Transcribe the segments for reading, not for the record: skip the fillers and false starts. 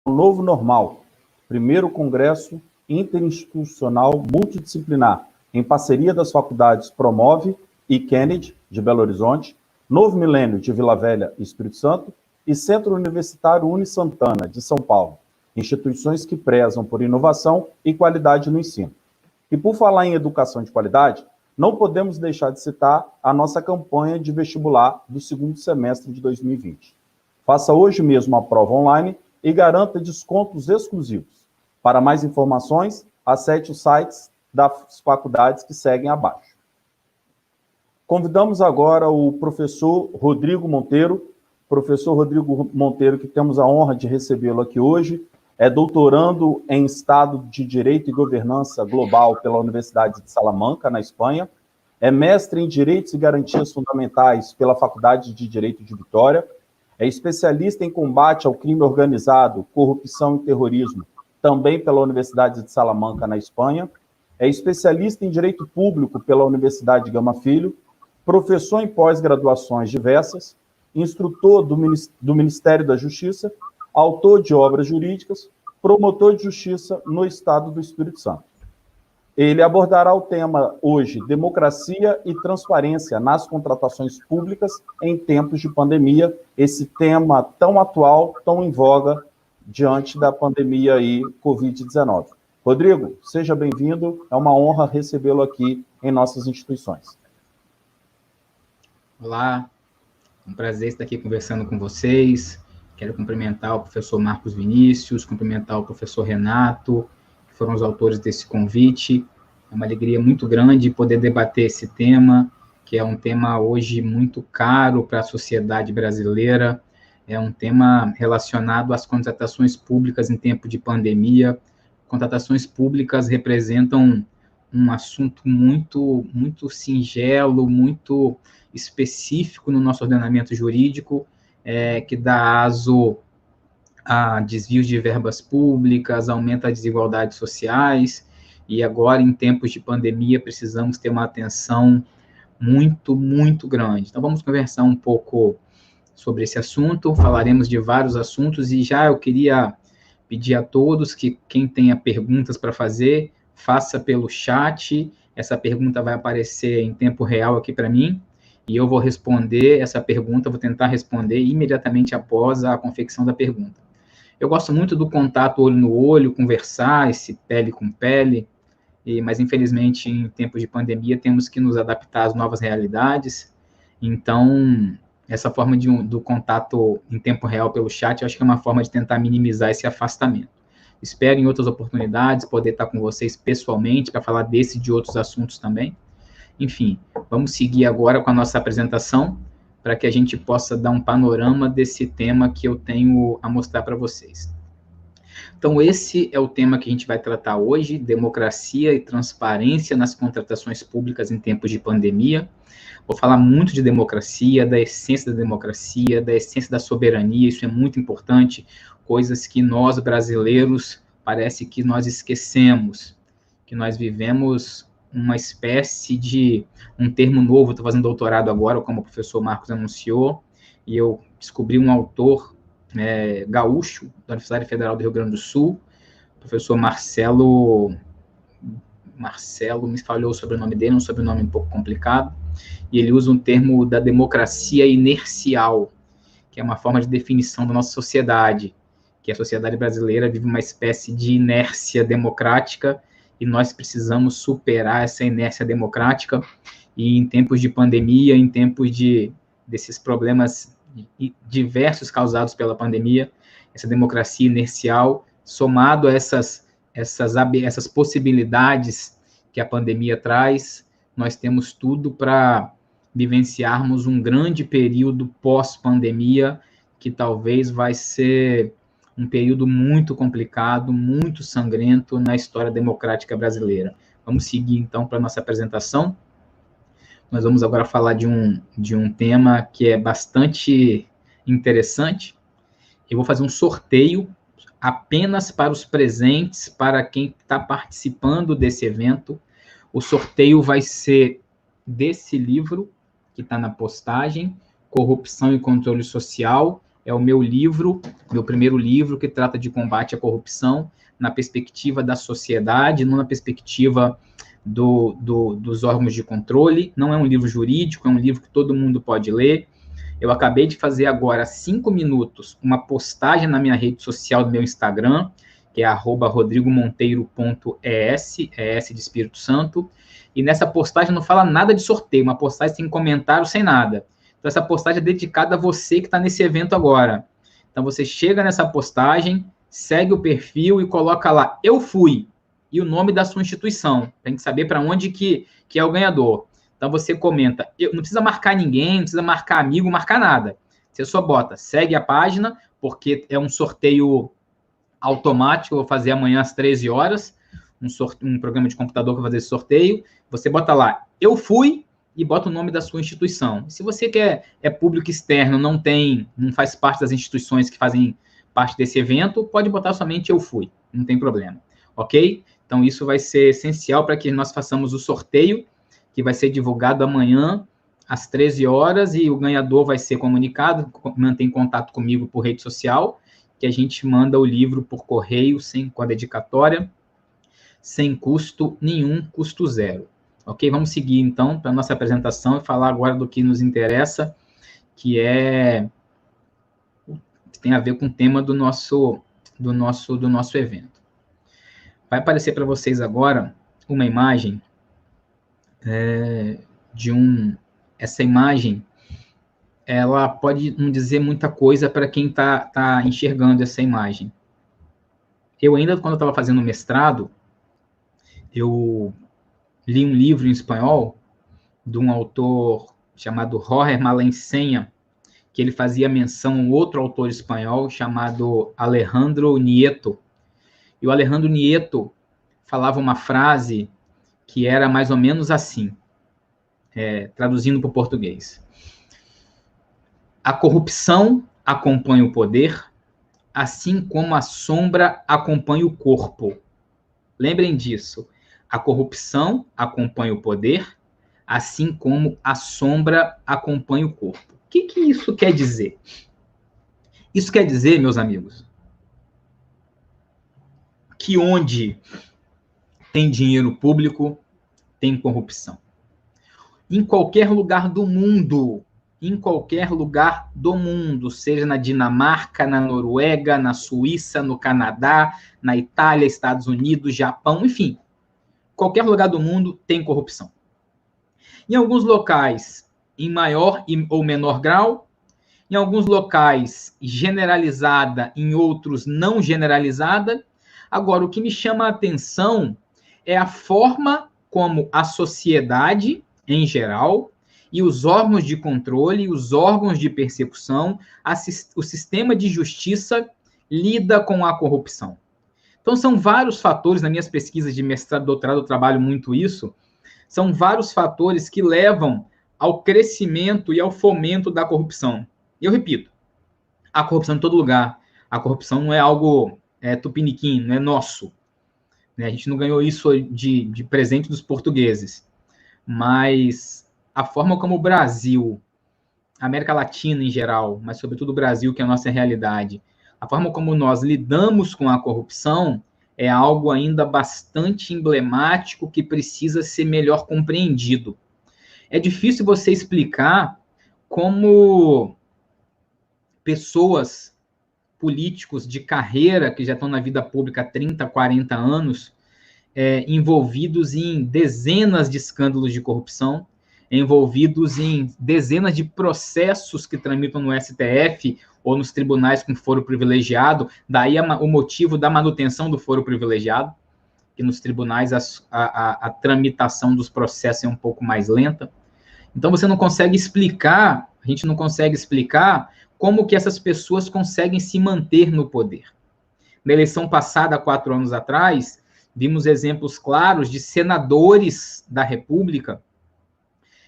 Novo Normal, primeiro Congresso Interinstitucional Multidisciplinar, em parceria das faculdades Promove e Kennedy, de Belo Horizonte, Novo Milênio, de Vila Velha e Espírito Santo, e Centro Universitário Uni Santana, de São Paulo, instituições que prezam por inovação e qualidade no ensino. E por falar em educação de qualidade, não podemos deixar de citar a nossa campanha de vestibular do segundo semestre de 2020. Faça hoje mesmo a prova online e garanta descontos exclusivos. Para mais informações, acesse os sites das faculdades que seguem abaixo. Convidamos agora o professor Rodrigo Monteiro. Professor Rodrigo Monteiro, que temos a honra de recebê-lo aqui hoje, é doutorando em Estado de Direito e Governança Global pela Universidade de Salamanca, na Espanha, é mestre em Direitos e Garantias Fundamentais pela Faculdade de Direito de Vitória, é especialista em combate ao crime organizado, corrupção e terrorismo, também pela Universidade de Salamanca, na Espanha, é especialista em Direito Público pela Universidade Gama Filho, professor em pós-graduações diversas, instrutor do Ministério da Justiça, autor de obras jurídicas, promotor de justiça no Estado do Espírito Santo. Ele abordará o tema hoje, democracia e transparência nas contratações públicas em tempos de pandemia, esse tema tão atual, tão em voga, diante da pandemia aí, Covid-19. Rodrigo, seja bem-vindo, é uma honra recebê-lo aqui em nossas instituições. Olá, é um prazer estar aqui conversando com vocês. Quero cumprimentar o professor Marcos Vinícius, cumprimentar o professor Renato, que foram os autores desse convite. É uma alegria muito grande poder debater esse tema, que é um tema hoje muito caro para a sociedade brasileira. É um tema relacionado às contratações públicas em tempo de pandemia. Contratações públicas representam um assunto muito singelo, muito específico no nosso ordenamento jurídico, que dá aso a desvios de verbas públicas, aumenta as desigualdades sociais, e agora, em tempos de pandemia, precisamos ter uma atenção muito grande. Então, vamos conversar um pouco sobre esse assunto, falaremos de vários assuntos, e já eu queria pedir a todos que quem tenha perguntas para fazer, faça pelo chat, essa pergunta vai aparecer em tempo real aqui para mim, e eu vou responder essa pergunta, vou tentar responder imediatamente após a confecção da pergunta. Eu gosto muito do contato olho no olho, conversar, esse pele com pele, mas infelizmente em tempos de pandemia temos que nos adaptar às novas realidades, então essa forma do contato em tempo real pelo chat, eu acho que é uma forma de tentar minimizar esse afastamento. Espero em outras oportunidades poder estar com vocês pessoalmente para falar desse e de outros assuntos também. Enfim, vamos seguir agora com a nossa apresentação para que a gente possa dar um panorama desse tema que eu tenho a mostrar para vocês. Então, esse é o tema que a gente vai tratar hoje, democracia e transparência nas contratações públicas em tempos de pandemia. Vou falar muito de democracia, da essência da soberania, isso é muito importante, coisas que nós brasileiros parece que nós esquecemos, que nós vivemos uma espécie de um termo novo. Estou fazendo doutorado agora, como o professor Marcos anunciou, e eu descobri um autor gaúcho da Universidade Federal do Rio Grande do Sul, o professor Marcelo, me falhou o sobrenome dele, um sobrenome um pouco complicado, e ele usa um termo da democracia inercial, que é uma forma de definição da nossa sociedade, que a sociedade brasileira vive uma espécie de inércia democrática, e nós precisamos superar essa inércia democrática, e em tempos de pandemia, em tempos desses problemas diversos causados pela pandemia, essa democracia inercial, somado a essas possibilidades que a pandemia traz, nós temos tudo para vivenciarmos um grande período pós-pandemia, que talvez vai ser um período muito complicado, muito sangrento na história democrática brasileira. Vamos seguir, então, para a nossa apresentação. Nós vamos agora falar de um tema que é bastante interessante. Eu vou fazer um sorteio apenas para os presentes, para quem está participando desse evento. O sorteio vai ser desse livro, que está na postagem, Corrupção e Controle Social, é o meu livro, meu primeiro livro, que trata de combate à corrupção na perspectiva da sociedade, não na perspectiva dos órgãos de controle. Não é um livro jurídico, é um livro que todo mundo pode ler. Eu acabei de fazer agora, há 5 minutos, uma postagem na minha rede social do meu Instagram, que é @rodrigomonteiro.es, ES de Espírito Santo, e nessa postagem não fala nada de sorteio, uma postagem sem comentário, sem nada. Então, essa postagem é dedicada a você que está nesse evento agora. Então, você chega nessa postagem, segue o perfil e coloca lá, eu fui, e o nome da sua instituição. Tem que saber para onde que é o ganhador. Então, você comenta, não precisa marcar ninguém, não precisa marcar amigo, marcar nada. Você só bota, segue a página, porque é um sorteio automático, eu vou fazer amanhã às 13 horas, um programa de computador que vai fazer esse sorteio. Você bota lá, eu fui, e bota o nome da sua instituição. Se você é público externo, não faz parte das instituições que fazem parte desse evento, pode botar somente eu fui, não tem problema, ok? Então, isso vai ser essencial para que nós façamos o sorteio, que vai ser divulgado amanhã, às 13 horas, e o ganhador vai ser comunicado, mantém contato comigo por rede social, que a gente manda o livro por correio, com a dedicatória, sem custo nenhum, custo zero. Ok? Vamos seguir, então, para a nossa apresentação e falar agora do que nos interessa, que tem a ver com o tema do nosso evento. Vai aparecer para vocês agora uma imagem essa imagem, ela pode não dizer muita coisa para quem está enxergando essa imagem. Eu ainda, quando eu estava fazendo mestrado, eu li um livro em espanhol de um autor chamado Jorge Malaenseña, que ele fazia menção a um outro autor espanhol chamado Alejandro Nieto. E o Alejandro Nieto falava uma frase que era mais ou menos assim, traduzindo para o português. A corrupção acompanha o poder, assim como a sombra acompanha o corpo. Lembrem disso. A corrupção acompanha o poder, assim como a sombra acompanha o corpo. O que isso quer dizer? Isso quer dizer, meus amigos, que onde tem dinheiro público, tem corrupção. Em qualquer lugar do mundo, seja na Dinamarca, na Noruega, na Suíça, no Canadá, na Itália, Estados Unidos, Japão, enfim, qualquer lugar do mundo tem corrupção. Em alguns locais, em maior ou menor grau, em alguns locais generalizada, em outros não generalizada. Agora, o que me chama a atenção é a forma como a sociedade, em geral, e os órgãos de controle, os órgãos de persecução, o sistema de justiça lida com a corrupção. Então, são vários fatores, nas minhas pesquisas de mestrado e doutorado, eu trabalho muito isso, são vários fatores que levam ao crescimento e ao fomento da corrupção. E eu repito, a corrupção em todo lugar. A corrupção não é algo tupiniquim, não é nosso. A gente não ganhou isso de presente dos portugueses. Mas a forma como o Brasil, a América Latina em geral, mas sobretudo o Brasil, que é a nossa realidade, a forma como nós lidamos com a corrupção é algo ainda bastante emblemático que precisa ser melhor compreendido. É difícil você explicar como pessoas, políticos de carreira, que já estão na vida pública há 30, 40 anos, envolvidos em dezenas de escândalos de corrupção, envolvidos em dezenas de processos que tramitam no STF ou nos tribunais com foro privilegiado, daí o motivo da manutenção do foro privilegiado, que nos tribunais a tramitação dos processos é um pouco mais lenta. Então, você não consegue explicar, a gente não consegue explicar como que essas pessoas conseguem se manter no poder. Na eleição passada, 4 anos atrás, vimos exemplos claros de senadores da República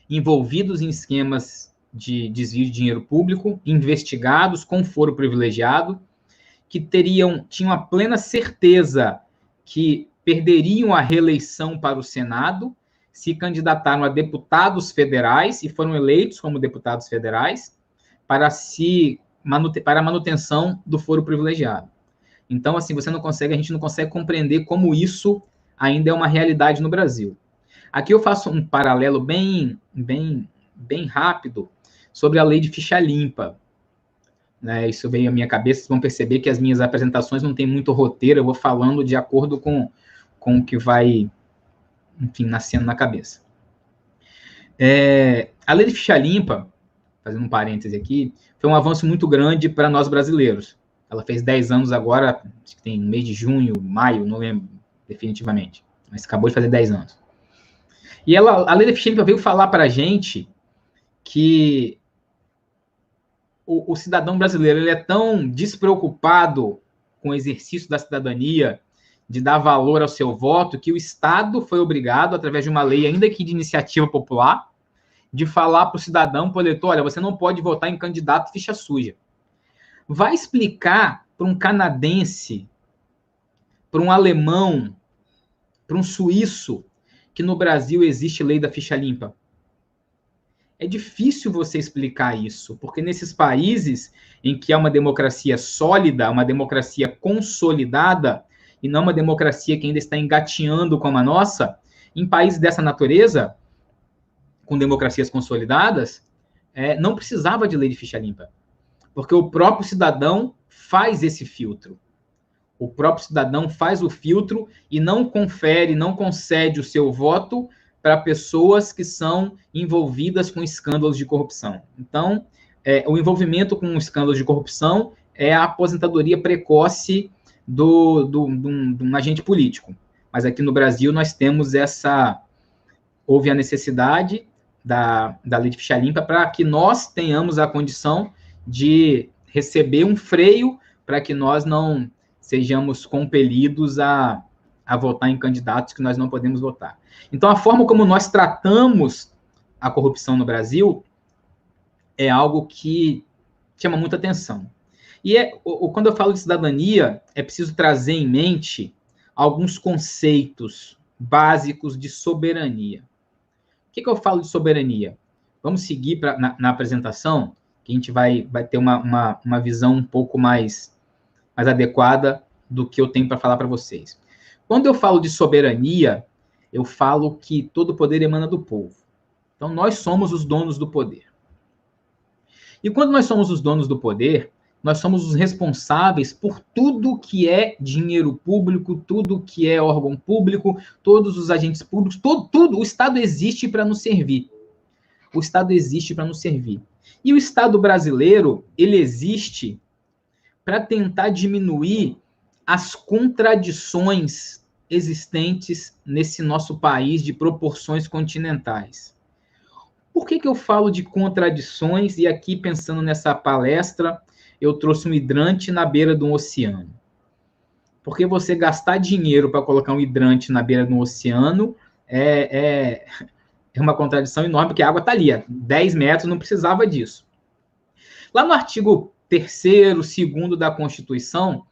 envolvidos em esquemas de desvio de dinheiro público, investigados com foro privilegiado, que tinham a plena certeza que perderiam a reeleição para o Senado, se candidataram a deputados federais e foram eleitos como deputados federais para se para a manutenção do foro privilegiado. Então, assim, a gente não consegue compreender como isso ainda é uma realidade no Brasil. Aqui eu faço um paralelo bem rápido sobre a lei de ficha limpa. Né, isso veio à minha cabeça, vocês vão perceber que as minhas apresentações não tem muito roteiro, eu vou falando de acordo com o que vai, enfim, nascendo na cabeça. A lei de ficha limpa, fazendo um parêntese aqui, foi um avanço muito grande para nós brasileiros. Ela fez 10 anos agora, acho que tem mês de junho, maio, não lembro definitivamente, mas acabou de fazer 10 anos. E a lei da ficha limpa veio falar para a gente que o cidadão brasileiro ele é tão despreocupado com o exercício da cidadania, de dar valor ao seu voto, que o Estado foi obrigado, através de uma lei, ainda que de iniciativa popular, de falar para o cidadão, para o eleitor, olha, você não pode votar em candidato ficha suja. Vai explicar para um canadense, para um alemão, para um suíço, que no Brasil existe lei da ficha limpa? É difícil você explicar isso, porque nesses países em que há uma democracia sólida, uma democracia consolidada, e não uma democracia que ainda está engatinhando como a nossa, em países dessa natureza, com democracias consolidadas, não precisava de lei de ficha limpa, porque o próprio cidadão faz esse filtro. O próprio cidadão faz o filtro e não confere, não concede o seu voto para pessoas que são envolvidas com escândalos de corrupção. Então, o envolvimento com escândalos de corrupção é a aposentadoria precoce de um agente político. Mas aqui no Brasil nós temos houve a necessidade da lei de ficha limpa para que nós tenhamos a condição de receber um freio para que nós não sejamos compelidos a votar em candidatos que nós não podemos votar. Então, a forma como nós tratamos a corrupção no Brasil é algo que chama muita atenção. E quando eu falo de cidadania, é preciso trazer em mente alguns conceitos básicos de soberania. O que eu falo de soberania? Vamos seguir na apresentação, que a gente vai ter uma visão um pouco mais adequada do que eu tenho para falar para vocês. Quando eu falo de soberania, eu falo que todo poder emana do povo. Então, nós somos os donos do poder. E quando nós somos os donos do poder, nós somos os responsáveis por tudo que é dinheiro público, tudo que é órgão público, todos os agentes públicos, tudo. O Estado existe para nos servir. O Estado existe para nos servir. E o Estado brasileiro, ele existe para tentar diminuir as contradições existentes nesse nosso país de proporções continentais. Por que eu falo de contradições? E aqui, pensando nessa palestra, eu trouxe um hidrante na beira de um oceano. Porque você gastar dinheiro para colocar um hidrante na beira de um oceano é uma contradição enorme, porque a água está ali, a 10 metros, não precisava disso. Lá no artigo 3º, 2º da Constituição,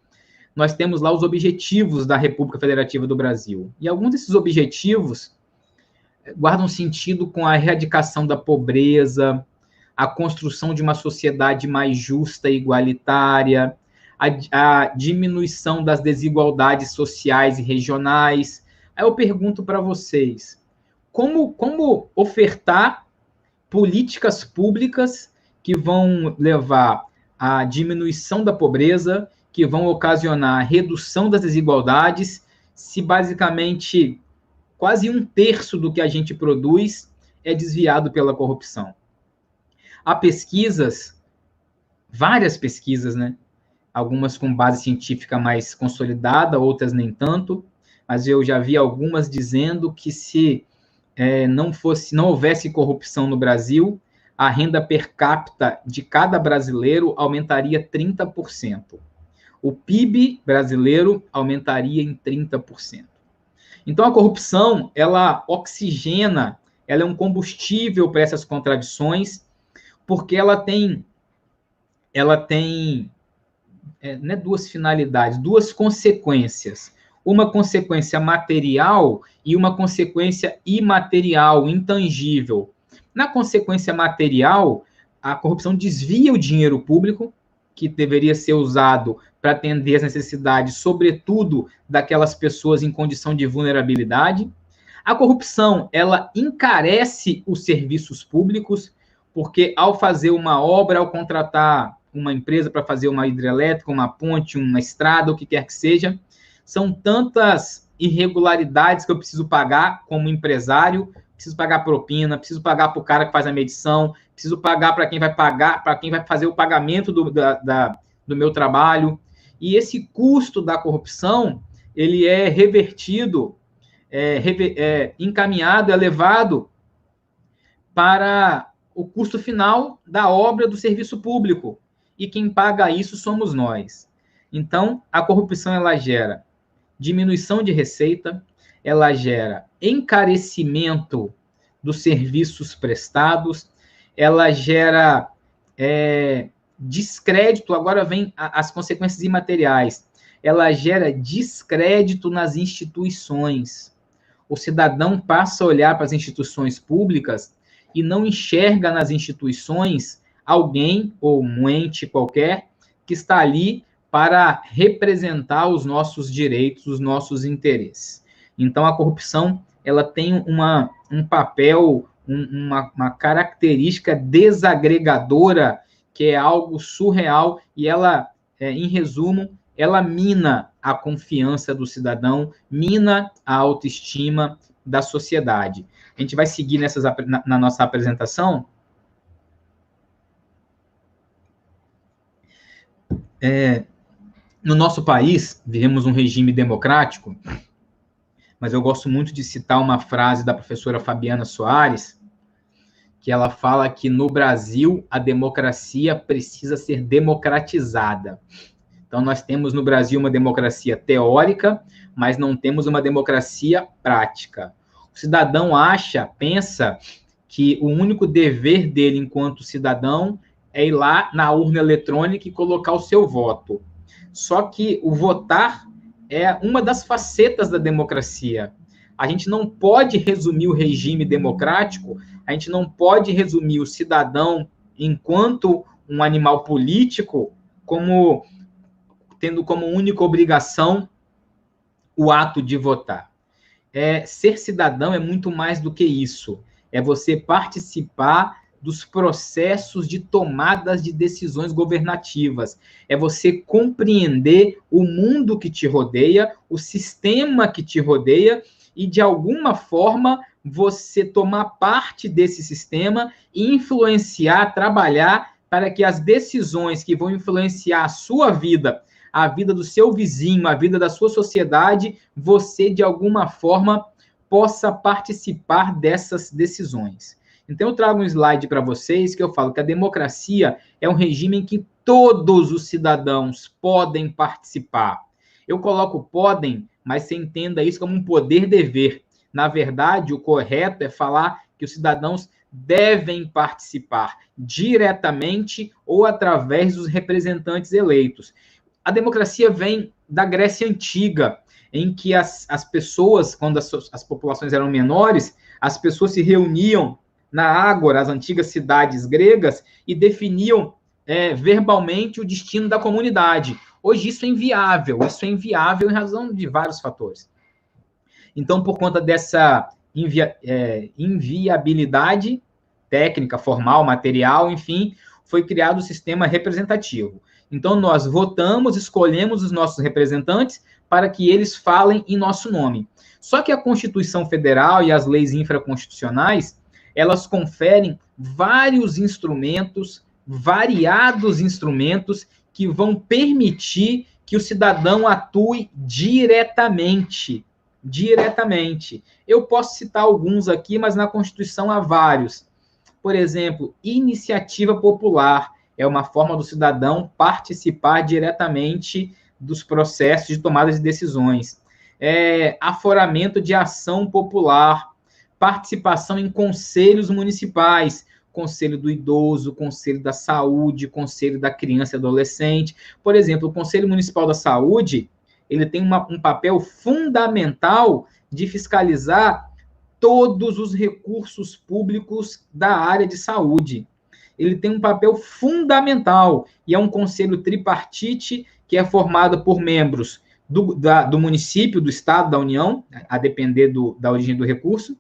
nós temos lá os objetivos da República Federativa do Brasil. E alguns desses objetivos guardam sentido com a erradicação da pobreza, a construção de uma sociedade mais justa e igualitária, a diminuição das desigualdades sociais e regionais. Aí eu pergunto para vocês, como ofertar políticas públicas que vão levar à diminuição da pobreza, que vão ocasionar a redução das desigualdades, se basicamente quase 1/3 do que a gente produz é desviado pela corrupção? Há pesquisas, várias pesquisas, né? Algumas com base científica mais consolidada, outras nem tanto, mas eu já vi algumas dizendo que se não houvesse corrupção no Brasil, a renda per capita de cada brasileiro aumentaria 30%. O PIB brasileiro aumentaria em 30%. Então, a corrupção, ela oxigena, ela é um combustível para essas contradições, porque ela tem duas finalidades, duas consequências. Uma consequência material e uma consequência imaterial, intangível. Na consequência material, a corrupção desvia o dinheiro público, que deveria ser usado para atender as necessidades, sobretudo daquelas pessoas em condição de vulnerabilidade. A corrupção, ela encarece os serviços públicos, porque ao fazer uma obra, ao contratar uma empresa para fazer uma hidrelétrica, uma ponte, uma estrada, o que quer que seja, são tantas irregularidades que eu preciso pagar como empresário, preciso pagar propina, preciso pagar para o cara que faz a medição, preciso pagar para quem vai pagar, para quem vai fazer o pagamento do meu trabalho. E esse custo da corrupção, ele é revertido, encaminhado, elevado para o custo final da obra do serviço público. E quem paga isso somos nós. Então, a corrupção, ela gera diminuição de receita, ela gera encarecimento dos serviços prestados, ela gera descrédito, agora vem as consequências imateriais, ela gera descrédito nas instituições. O cidadão passa a olhar para as instituições públicas e não enxerga nas instituições alguém ou um ente qualquer que está ali para representar os nossos direitos, os nossos interesses. Então, a corrupção, ela tem um papel, uma característica desagregadora, que é algo surreal, e ela, em resumo, ela mina a confiança do cidadão, mina a autoestima da sociedade. A gente vai seguir na nossa apresentação. No nosso país, vivemos um regime democrático, mas eu gosto muito de citar uma frase da professora Fabiana Soares, que ela fala que no Brasil a democracia precisa ser democratizada. Então, nós temos no Brasil uma democracia teórica, mas não temos uma democracia prática. O cidadão pensa que o único dever dele enquanto cidadão é ir lá na urna eletrônica e colocar o seu voto. Só que o votar é uma das facetas da democracia. A gente não pode resumir o regime democrático, a gente não pode resumir o cidadão enquanto um animal político como tendo como única obrigação o ato de votar. Ser cidadão é muito mais do que isso. É você participar dos processos de tomadas de decisões governativas. É você compreender o mundo que te rodeia, o sistema que te rodeia, e, de alguma forma, você tomar parte desse sistema e influenciar, trabalhar para que as decisões que vão influenciar a sua vida, a vida do seu vizinho, a vida da sua sociedade, você, de alguma forma, possa participar dessas decisões. Então, eu trago um slide para vocês que eu falo que a democracia é um regime em que todos os cidadãos podem participar. Eu coloco podem, mas você entenda isso como um poder-dever. Na verdade, o correto é falar que os cidadãos devem participar diretamente ou através dos representantes eleitos. A democracia vem da Grécia Antiga, em que as pessoas, quando as populações eram menores, as pessoas se reuniam na Ágora, as antigas cidades gregas, e definiam verbalmente o destino da comunidade. Hoje isso é inviável em razão de vários fatores. Então, por conta dessa inviabilidade técnica, formal, material, enfim, foi criado o sistema representativo. Então, nós votamos, escolhemos os nossos representantes para que eles falem em nosso nome. Só que a Constituição Federal e as leis infraconstitucionais, elas conferem vários instrumentos, variados instrumentos, que vão permitir que o cidadão atue diretamente. Eu posso citar alguns aqui, mas na Constituição há vários. Por exemplo, iniciativa popular é uma forma do cidadão participar diretamente dos processos de tomada de decisões. Aforamento de ação popular, participação em conselhos municipais, Conselho do Idoso, Conselho da Saúde, Conselho da Criança e Adolescente. Por exemplo, o Conselho Municipal da Saúde, ele tem um papel fundamental de fiscalizar todos os recursos públicos da área de saúde. ele tem um papel fundamental, e é um conselho tripartite que é formado por membros do município, do estado, da União, a depender da origem do recurso,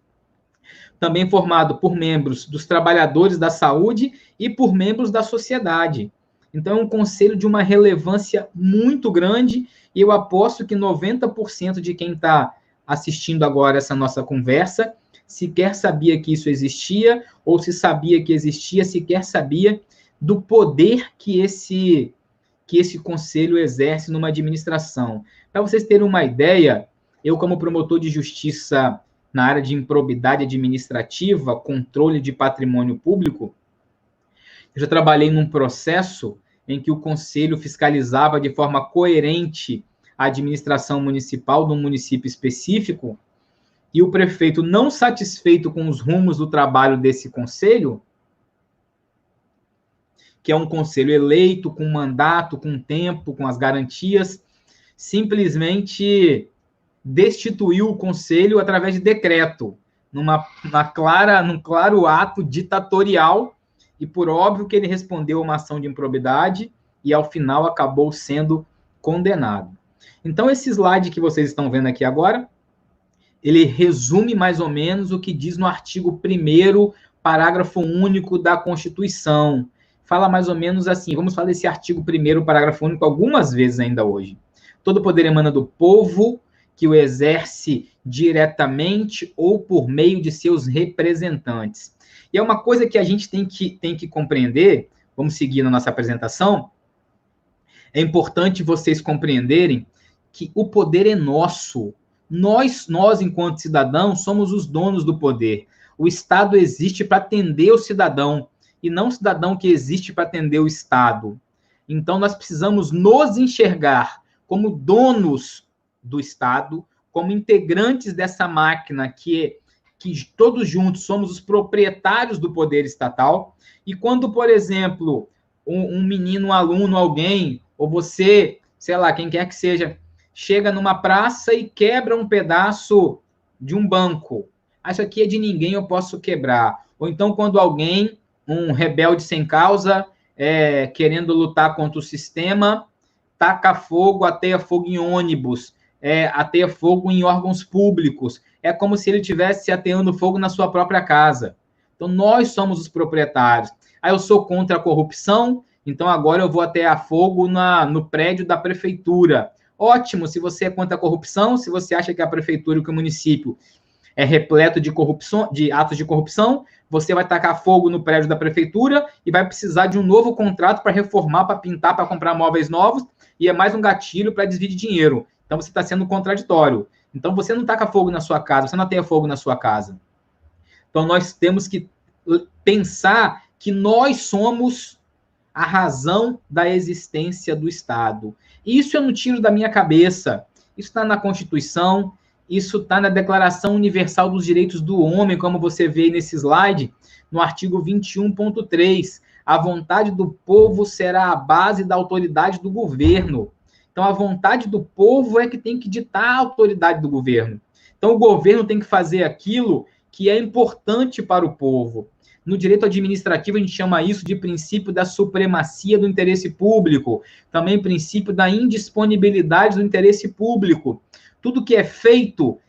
também formado por membros dos trabalhadores da saúde e por membros da sociedade. Então, é um conselho de uma relevância muito grande, e eu aposto que 90% de quem está assistindo agora essa nossa conversa sequer sabia que isso existia, ou se sabia que existia, sequer sabia do poder que esse conselho exerce numa administração. Para vocês terem uma ideia, eu, como promotor de justiça na área de improbidade administrativa, controle de patrimônio público, eu já trabalhei num processo em que o conselho fiscalizava de forma coerente a administração municipal de um município específico, e o prefeito, não satisfeito com os rumos do trabalho desse conselho, que é um conselho eleito, com mandato, com tempo, com as garantias, simplesmente destituiu o conselho através de decreto, num claro ato ditatorial, e por óbvio que ele respondeu a uma ação de improbidade, e ao final acabou sendo condenado. Então, esse slide que vocês estão vendo aqui agora, ele resume mais ou menos o que diz no artigo 1º, parágrafo único da Constituição. Fala mais ou menos assim, vamos falar desse artigo 1º, parágrafo único, algumas vezes ainda hoje. Todo poder emana do povo, que o exerce diretamente ou por meio de seus representantes. E é uma coisa que a gente tem que compreender, vamos seguir na nossa apresentação, é importante vocês compreenderem que o poder é nosso. Nós, enquanto cidadãos, somos os donos do poder. O Estado existe para atender o cidadão, e não o cidadão que existe para atender o Estado. Então, nós precisamos nos enxergar como donos do Estado, como integrantes dessa máquina que todos juntos somos os proprietários do poder estatal. E quando, por exemplo, um menino, um aluno, alguém, ou você, sei lá, quem quer que seja, chega numa praça e quebra um pedaço de um banco. Isso aqui é de ninguém, eu posso quebrar. Ou então, quando alguém, um rebelde sem causa, querendo lutar contra o sistema, taca fogo, ateia fogo em ônibus, ateia fogo em órgãos públicos. É como se ele estivesse ateando fogo na sua própria casa. Então, nós somos os proprietários. Aí eu sou contra a corrupção, então agora eu vou atear fogo no prédio da prefeitura. Ótimo, se você é contra a corrupção, se você acha que a prefeitura e que o município é repleto de corrupção, de atos de corrupção, você vai tacar fogo no prédio da prefeitura e vai precisar de um novo contrato para reformar, para pintar, para comprar móveis novos, e é mais um gatilho para desvio de dinheiro. Então, você está sendo contraditório. Então, você não taca fogo na sua casa, você não ateia fogo na sua casa. Então, nós temos que pensar que nós somos a razão da existência do Estado. Isso eu não tiro da minha cabeça. Isso está na Constituição, isso está na Declaração Universal dos Direitos do Homem, como você vê nesse slide, no artigo 21.3. A vontade do povo será a base da autoridade do governo. Então, a vontade do povo é que tem que ditar a autoridade do governo. Então, o governo tem que fazer aquilo que é importante para o povo. No direito administrativo, a gente chama isso de princípio da supremacia do interesse público, também princípio da indisponibilidade do interesse público. Tudo que é feito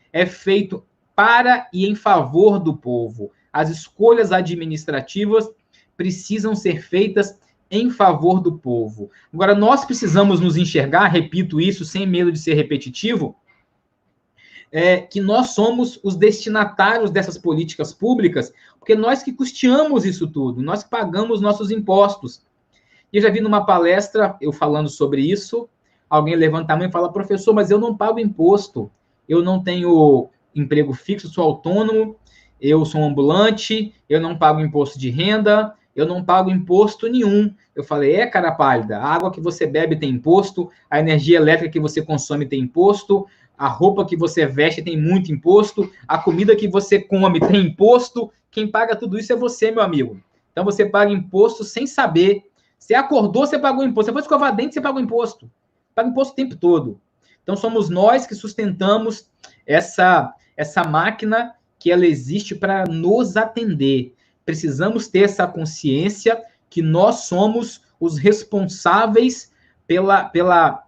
para e em favor do povo. As escolhas administrativas precisam ser feitas em favor do povo. Agora, nós precisamos nos enxergar, repito isso sem medo de ser repetitivo, que nós somos os destinatários dessas políticas públicas, porque nós que custeamos isso tudo, nós que pagamos nossos impostos. E eu já vi numa palestra, eu falando sobre isso, alguém levanta a mão e fala, professor, mas eu não pago imposto, eu não tenho emprego fixo, sou autônomo, eu sou ambulante, eu não pago imposto de renda, eu não pago imposto nenhum. Eu falei, cara pálida, a água que você bebe tem imposto, a energia elétrica que você consome tem imposto, a roupa que você veste tem muito imposto, a comida que você come tem imposto, quem paga tudo isso é você, meu amigo. Então você paga imposto sem saber. Você acordou, você pagou imposto. Você foi escovar dente, você pagou imposto. Paga imposto o tempo todo. Então somos nós que sustentamos essa máquina que ela existe para nos atender. Precisamos ter essa consciência que nós somos os responsáveis pela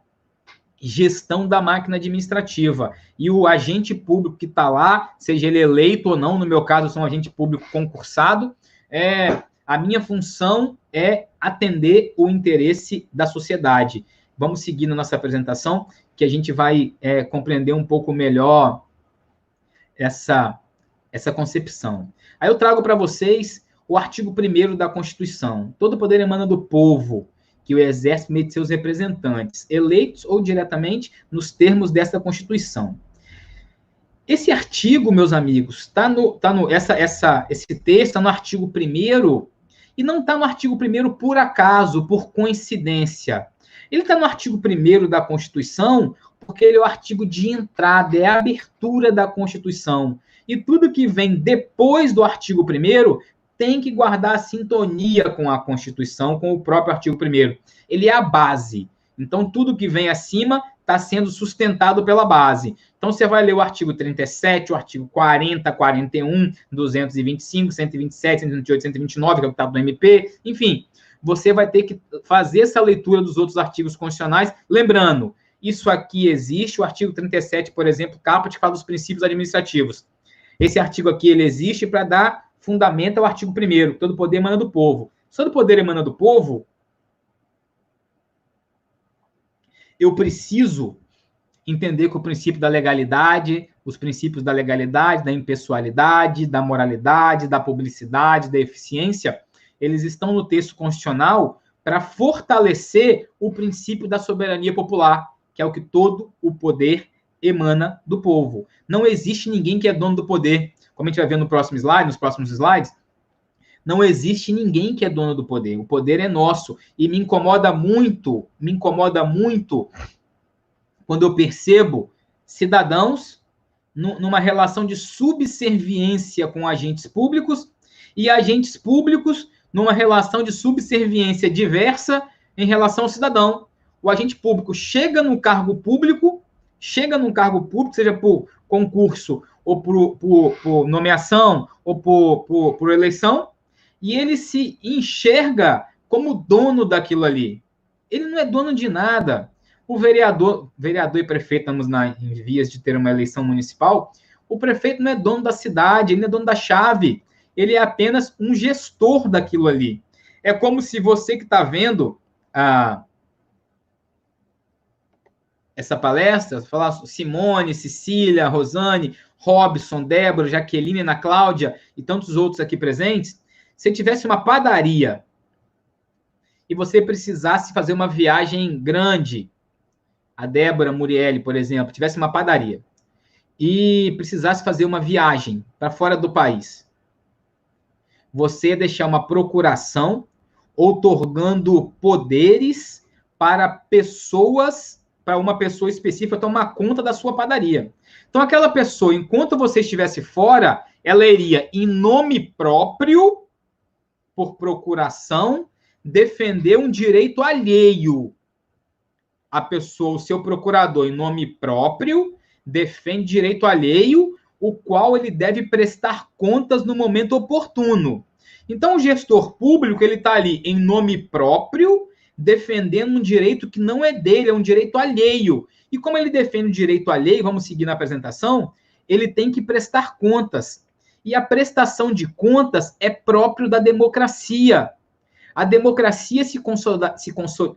gestão da máquina administrativa. E o agente público que está lá, seja ele eleito ou não, no meu caso, eu sou um agente público concursado, a minha função é atender o interesse da sociedade. Vamos seguir na nossa apresentação, que a gente vai compreender um pouco melhor essa concepção. Aí eu trago para vocês o artigo 1º da Constituição. Todo poder emana do povo, que o exerce meio de seus representantes, eleitos ou diretamente, nos termos desta Constituição. Esse artigo, meus amigos, esse texto está no artigo 1º, e não está no artigo 1º por acaso, por coincidência. Ele está no artigo 1º da Constituição, porque ele é o artigo de entrada, é a abertura da Constituição. E tudo que vem depois do artigo 1º tem que guardar a sintonia com a Constituição, com o próprio artigo 1º. Ele é a base. Então, tudo que vem acima está sendo sustentado pela base. Então, você vai ler o artigo 37, o artigo 40, 41, 225, 127, 128, 129, que é o que está do MP, enfim, você vai ter que fazer essa leitura dos outros artigos constitucionais, lembrando, isso aqui existe, o artigo 37, por exemplo, caput, fala dos princípios administrativos. Esse artigo aqui, ele existe para dar fundamento ao artigo 1º, todo poder emana do povo. Se todo poder emana do povo, eu preciso entender que o princípio da legalidade, os princípios da legalidade, da impessoalidade, da moralidade, da publicidade, da eficiência, eles estão no texto constitucional para fortalecer o princípio da soberania popular, que é o que todo o poder emana do povo. Não existe ninguém que é dono do poder. Como a gente vai ver no próximo slide, nos próximos slides, não existe ninguém que é dono do poder. O poder é nosso. E me incomoda muito quando eu percebo cidadãos numa relação de subserviência com agentes públicos e agentes públicos numa relação de subserviência diversa em relação ao cidadão. O agente público chega num cargo público, seja por concurso ou por nomeação ou por eleição, e ele se enxerga como dono daquilo ali. Ele não é dono de nada. O vereador e prefeito, estamos em vias de ter uma eleição municipal, o prefeito não é dono da cidade, ele não é dono da chave, ele é apenas um gestor daquilo ali. É como se você que está vendo essa palestra, falar Simone, Cecília, Rosane, Robson, Débora, Jaqueline, Ana Cláudia e tantos outros aqui presentes, se tivesse uma padaria e você precisasse fazer uma viagem grande, a Débora Murielli, por exemplo, tivesse uma padaria e precisasse fazer uma viagem para fora do país, você deixar uma procuração outorgando poderes para uma pessoa específica tomar conta da sua padaria. Então, aquela pessoa, enquanto você estivesse fora, ela iria, em nome próprio, por procuração, defender um direito alheio. A pessoa, o seu procurador, em nome próprio, defende direito alheio, o qual ele deve prestar contas no momento oportuno. Então, o gestor público, ele está ali em nome próprio, defendendo um direito que não é dele, é um direito alheio. E como ele defende um direito alheio, vamos seguir na apresentação, ele tem que prestar contas. E a prestação de contas é próprio da democracia. A democracia se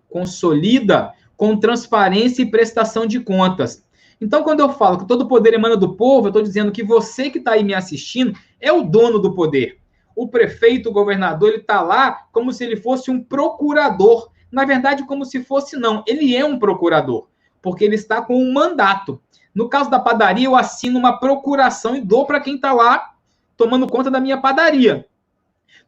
consolida com transparência e prestação de contas. Então, quando eu falo que todo poder emana do povo, eu estou dizendo que você que está aí me assistindo é o dono do poder. O prefeito, o governador, ele está lá como se ele fosse um procurador. Na verdade, como se fosse não. Ele é um procurador, porque ele está com um mandato. No caso da padaria, eu assino uma procuração e dou para quem está lá tomando conta da minha padaria.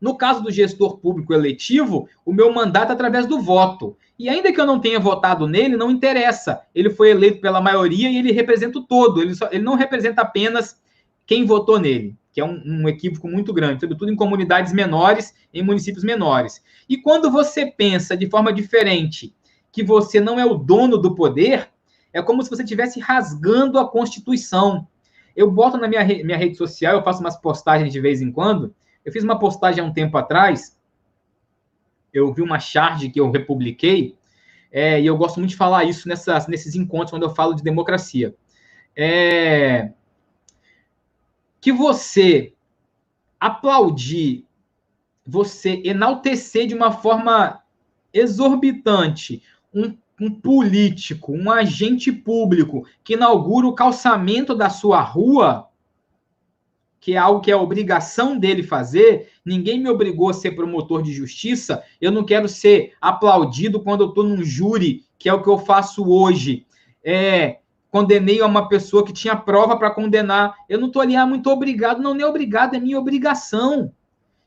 No caso do gestor público eletivo, o meu mandato é através do voto. E ainda que eu não tenha votado nele, não interessa. Ele foi eleito pela maioria e ele representa o todo. Ele não representa apenas quem votou nele, que é um equívoco muito grande, sobretudo em comunidades menores, em municípios menores. E quando você pensa de forma diferente que você não é o dono do poder, é como se você estivesse rasgando a Constituição. Eu boto na minha rede social, eu faço umas postagens de vez em quando. Eu fiz uma postagem há um tempo atrás, eu vi uma charge que eu republiquei, e eu gosto muito de falar isso nesses encontros, quando eu falo de democracia. Que você aplaudir, você enaltecer de uma forma exorbitante um político, um agente público que inaugura o calçamento da sua rua, que é algo que é obrigação dele fazer, ninguém me obrigou a ser promotor de justiça, eu não quero ser aplaudido quando eu estou num júri, que é o que eu faço hoje. Condenei a uma pessoa que tinha prova para condenar, eu não estou ali, muito obrigado, não, nem obrigado, é minha obrigação.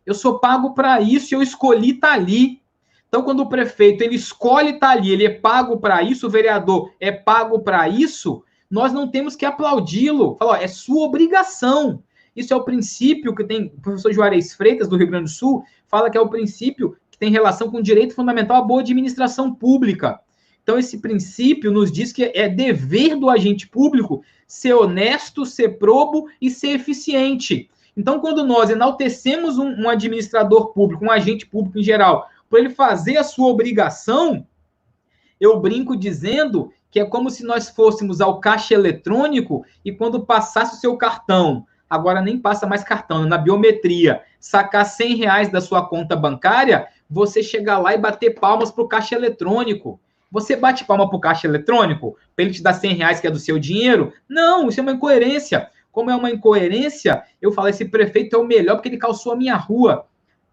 Eu sou pago para isso, eu escolhi estar ali. Então, quando o prefeito ele escolhe estar ali, ele é pago para isso, o vereador é pago para isso, nós não temos que aplaudi-lo. Fala, é sua obrigação. Isso é o princípio que tem o professor Juarez Freitas, do Rio Grande do Sul, fala que é o princípio que tem relação com o direito fundamental à boa administração pública. Então, esse princípio nos diz que é dever do agente público ser honesto, ser probo e ser eficiente. Então, quando nós enaltecemos um administrador público, um agente público em geral, por ele fazer a sua obrigação, eu brinco dizendo que é como se nós fôssemos ao caixa eletrônico e quando passasse o seu cartão, agora nem passa mais cartão, na biometria, sacar R$100 da sua conta bancária, você chegar lá e bater palmas para o caixa eletrônico. Você bate palma para o caixa eletrônico para ele te dar R$100 que é do seu dinheiro? Não, isso é uma incoerência. Como é uma incoerência, eu falo, esse prefeito é o melhor porque ele calçou a minha rua.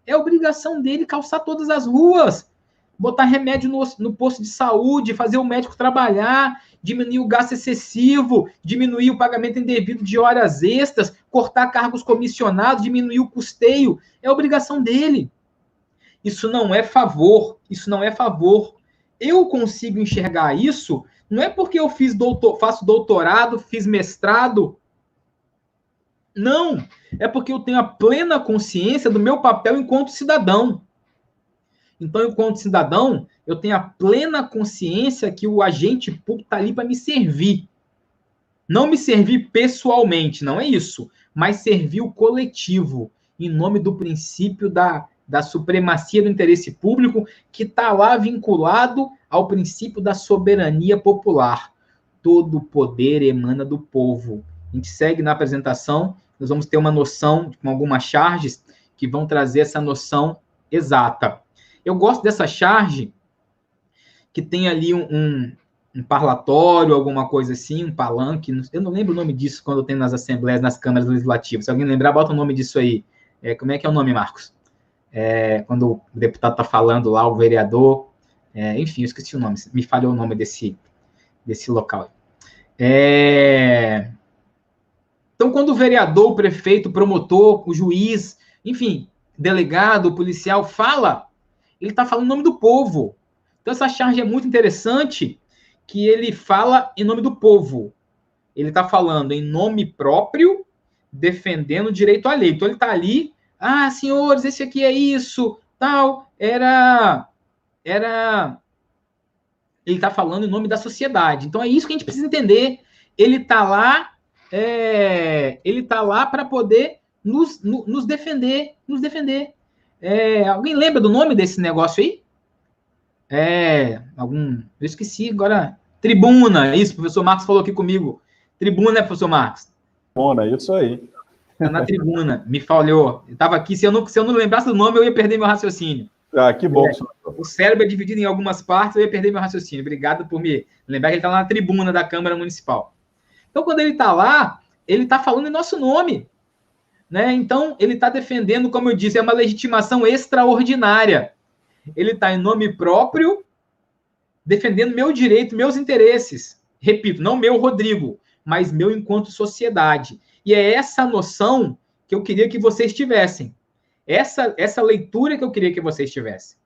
É obrigação dele calçar todas as ruas, botar remédio no posto de saúde, fazer o médico trabalhar, diminuir o gasto excessivo, diminuir o pagamento indevido de horas extras, cortar cargos comissionados, diminuir o custeio. É obrigação dele. Isso não é favor, isso não é favor. Eu consigo enxergar isso, não é porque eu faço doutorado, fiz mestrado, não, é porque eu tenho a plena consciência do meu papel enquanto cidadão. Então, enquanto cidadão, eu tenho a plena consciência que o agente público está ali para me servir. Não me servir pessoalmente, não é isso, mas servir o coletivo, em nome do princípio da supremacia do interesse público, que está lá vinculado ao princípio da soberania popular. Todo poder emana do povo. A gente segue na apresentação, nós vamos ter uma noção, com algumas charges, que vão trazer essa noção exata. Eu gosto dessa charge, que tem ali um parlatório, alguma coisa assim, um palanque, eu não lembro o nome disso quando tem nas assembleias, nas câmaras legislativas. Se alguém lembrar, bota o nome disso aí. Como é que é o nome, Marcos? Quando o deputado está falando lá, o vereador, enfim, eu esqueci o nome, me falhou o nome desse local. Então, quando o vereador, o prefeito, o promotor, o juiz, enfim, delegado, o policial fala, ele está falando em nome do povo. Então, essa charge é muito interessante, que ele fala em nome do povo. Ele está falando em nome próprio, defendendo o direito alheio. Então, ele está ali, senhores, esse aqui é isso, tal, ele está falando em nome da sociedade. Então, é isso que a gente precisa entender. Ele está lá para poder nos defender, alguém lembra do nome desse negócio aí? Eu esqueci agora. Tribuna, isso, o professor Marcos falou aqui comigo. Tribuna, né, professor Marcos? Tribuna, isso aí. Tá na tribuna, me falhou. Eu estava aqui, se eu não lembrasse do nome, eu ia perder meu raciocínio. Que bom. O cérebro é dividido em algumas partes, eu ia perder meu raciocínio. Obrigado por me lembrar que ele está lá na tribuna da Câmara Municipal. Então, quando ele está lá, ele está falando em nosso nome. Né? Então, ele está defendendo, como eu disse, é uma legitimação extraordinária. Ele está em nome próprio, defendendo meu direito, meus interesses. Repito, não meu, Rodrigo, mas meu enquanto sociedade. E é essa noção que eu queria que vocês tivessem. Essa leitura que eu queria que vocês tivessem.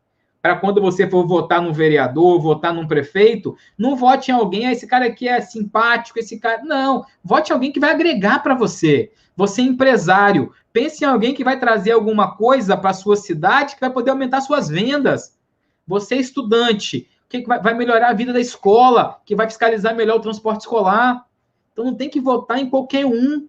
Para quando você for votar num vereador, votar num prefeito, não vote em alguém, esse cara aqui é simpático, esse cara... Não, vote em alguém que vai agregar para você. Você é empresário, pense em alguém que vai trazer alguma coisa para a sua cidade que vai poder aumentar suas vendas. Você é estudante, que vai melhorar a vida da escola, que vai fiscalizar melhor o transporte escolar. Então não tem que votar em qualquer um.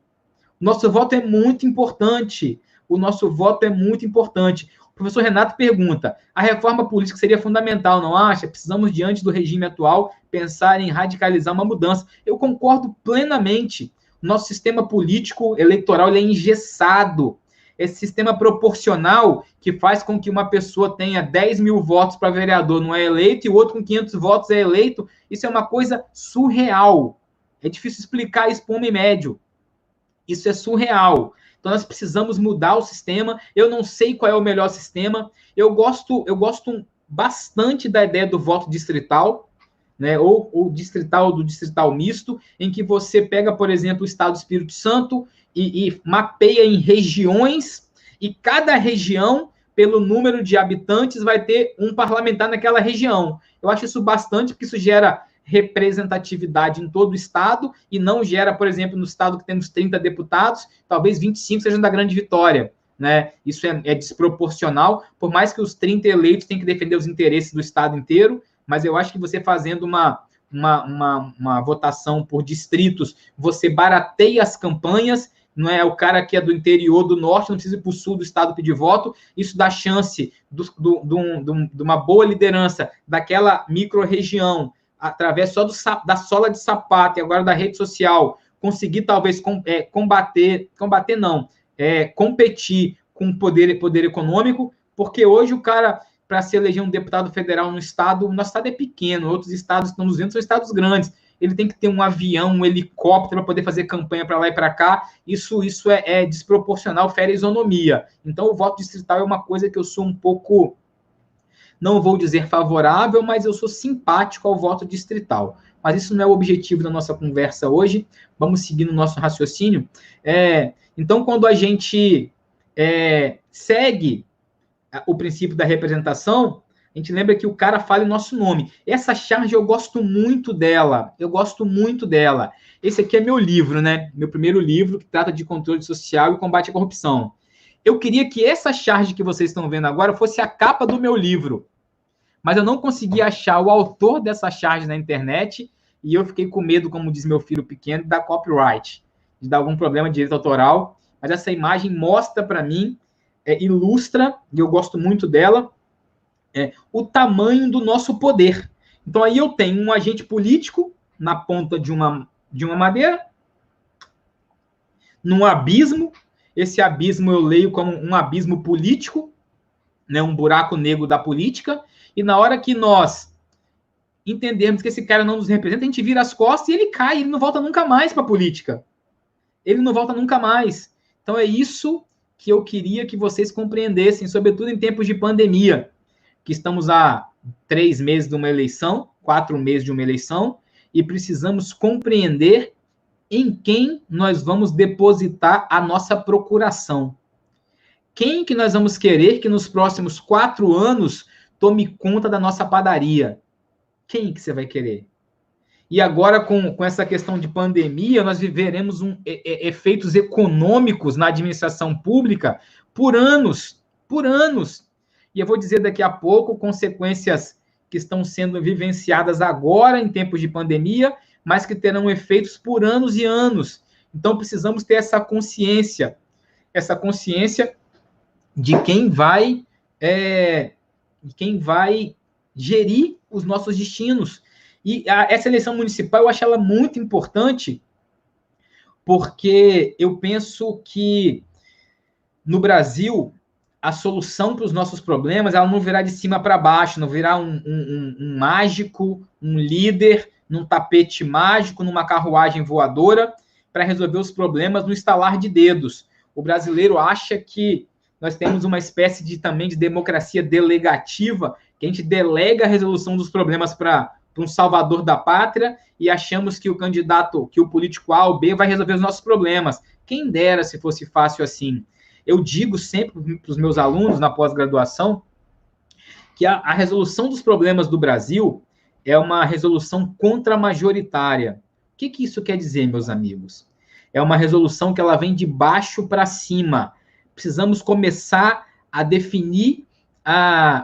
Nosso voto é muito importante. O nosso voto é muito importante. O professor Renato pergunta, a reforma política seria fundamental, não acha? Precisamos, diante do regime atual, pensar em radicalizar uma mudança. Eu concordo plenamente. Nosso sistema político eleitoral ele é engessado. Esse sistema proporcional que faz com que uma pessoa tenha 10 mil votos para vereador não é eleito e o outro com 500 votos é eleito, isso é uma coisa surreal. É difícil explicar isso para um homem médio. Isso é surreal. Então, nós precisamos mudar o sistema. Eu não sei qual é o melhor sistema. Eu gosto bastante da ideia do voto distrital, né? Ou distrital do distrital misto, em que você pega, por exemplo, o estado do Espírito Santo e mapeia em regiões, e cada região, pelo número de habitantes, vai ter um parlamentar naquela região. Eu acho isso bastante, porque isso gera representatividade em todo o estado e não gera, por exemplo, no estado que temos 30 deputados, talvez 25 sejam da Grande Vitória, né? Isso é desproporcional, por mais que os 30 eleitos tenham que defender os interesses do estado inteiro, mas eu acho que você fazendo uma votação por distritos, você barateia as campanhas, não é o cara que é do interior do norte, não precisa ir para o sul do estado pedir voto, isso dá chance de uma boa liderança daquela micro-região, através só da sola de sapato e agora da rede social, conseguir talvez competir com o poder econômico, porque hoje o cara, para se eleger um deputado federal no estado, o nosso estado é pequeno, outros estados que estão nos vendo são estados grandes, ele tem que ter um avião, um helicóptero para poder fazer campanha para lá e para cá, isso é desproporcional, fere a isonomia. Então o voto distrital é uma coisa que eu sou um pouco, não vou dizer favorável, mas eu sou simpático ao voto distrital. Mas isso não é o objetivo da nossa conversa hoje. Vamos seguir no nosso raciocínio. Então, quando a gente segue o princípio da representação, a gente lembra que o cara fala em nosso nome. Essa charge eu gosto muito dela. Esse aqui é meu livro, né? Meu primeiro livro, que trata de controle social e combate à corrupção. Eu queria que essa charge que vocês estão vendo agora fosse a capa do meu livro. Mas eu não consegui achar o autor dessa charge na internet e eu fiquei com medo, como diz meu filho pequeno, da copyright, de dar algum problema de direito autoral. Mas essa imagem mostra para mim, ilustra, e eu gosto muito dela, o tamanho do nosso poder. Então aí eu tenho um agente político na ponta de uma madeira, num abismo. Esse abismo eu leio como um abismo político, né, um buraco negro da política, e na hora que nós entendermos que esse cara não nos representa, a gente vira as costas e ele cai, ele não volta nunca mais para a política. Ele não volta nunca mais. Então é isso que eu queria que vocês compreendessem, sobretudo em tempos de pandemia, que estamos há 3 meses de uma eleição, 4 meses de uma eleição, e precisamos compreender em quem nós vamos depositar a nossa procuração. Quem que nós vamos querer que nos próximos 4 anos tome conta da nossa padaria? Quem que você vai querer? E agora, com essa questão de pandemia, nós viveremos efeitos econômicos na administração pública por anos. E eu vou dizer daqui a pouco consequências que estão sendo vivenciadas agora em tempos de pandemia, mas que terão efeitos por anos e anos. Então, precisamos ter essa consciência de quem vai gerir os nossos destinos. E essa eleição municipal, eu acho ela muito importante, porque eu penso que no Brasil, a solução para os nossos problemas, ela não virá de cima para baixo, não virá um mágico, um líder, num tapete mágico, numa carruagem voadora, para resolver os problemas no estalar de dedos. O brasileiro acha que nós temos uma espécie também de democracia delegativa, que a gente delega a resolução dos problemas para um salvador da pátria e achamos que o candidato, que o político A ou B vai resolver os nossos problemas. Quem dera se fosse fácil assim. Eu digo sempre para os meus alunos na pós-graduação que a resolução dos problemas do Brasil é uma resolução contramajoritária. O que isso quer dizer, meus amigos? É uma resolução que ela vem de baixo para cima. Precisamos começar a definir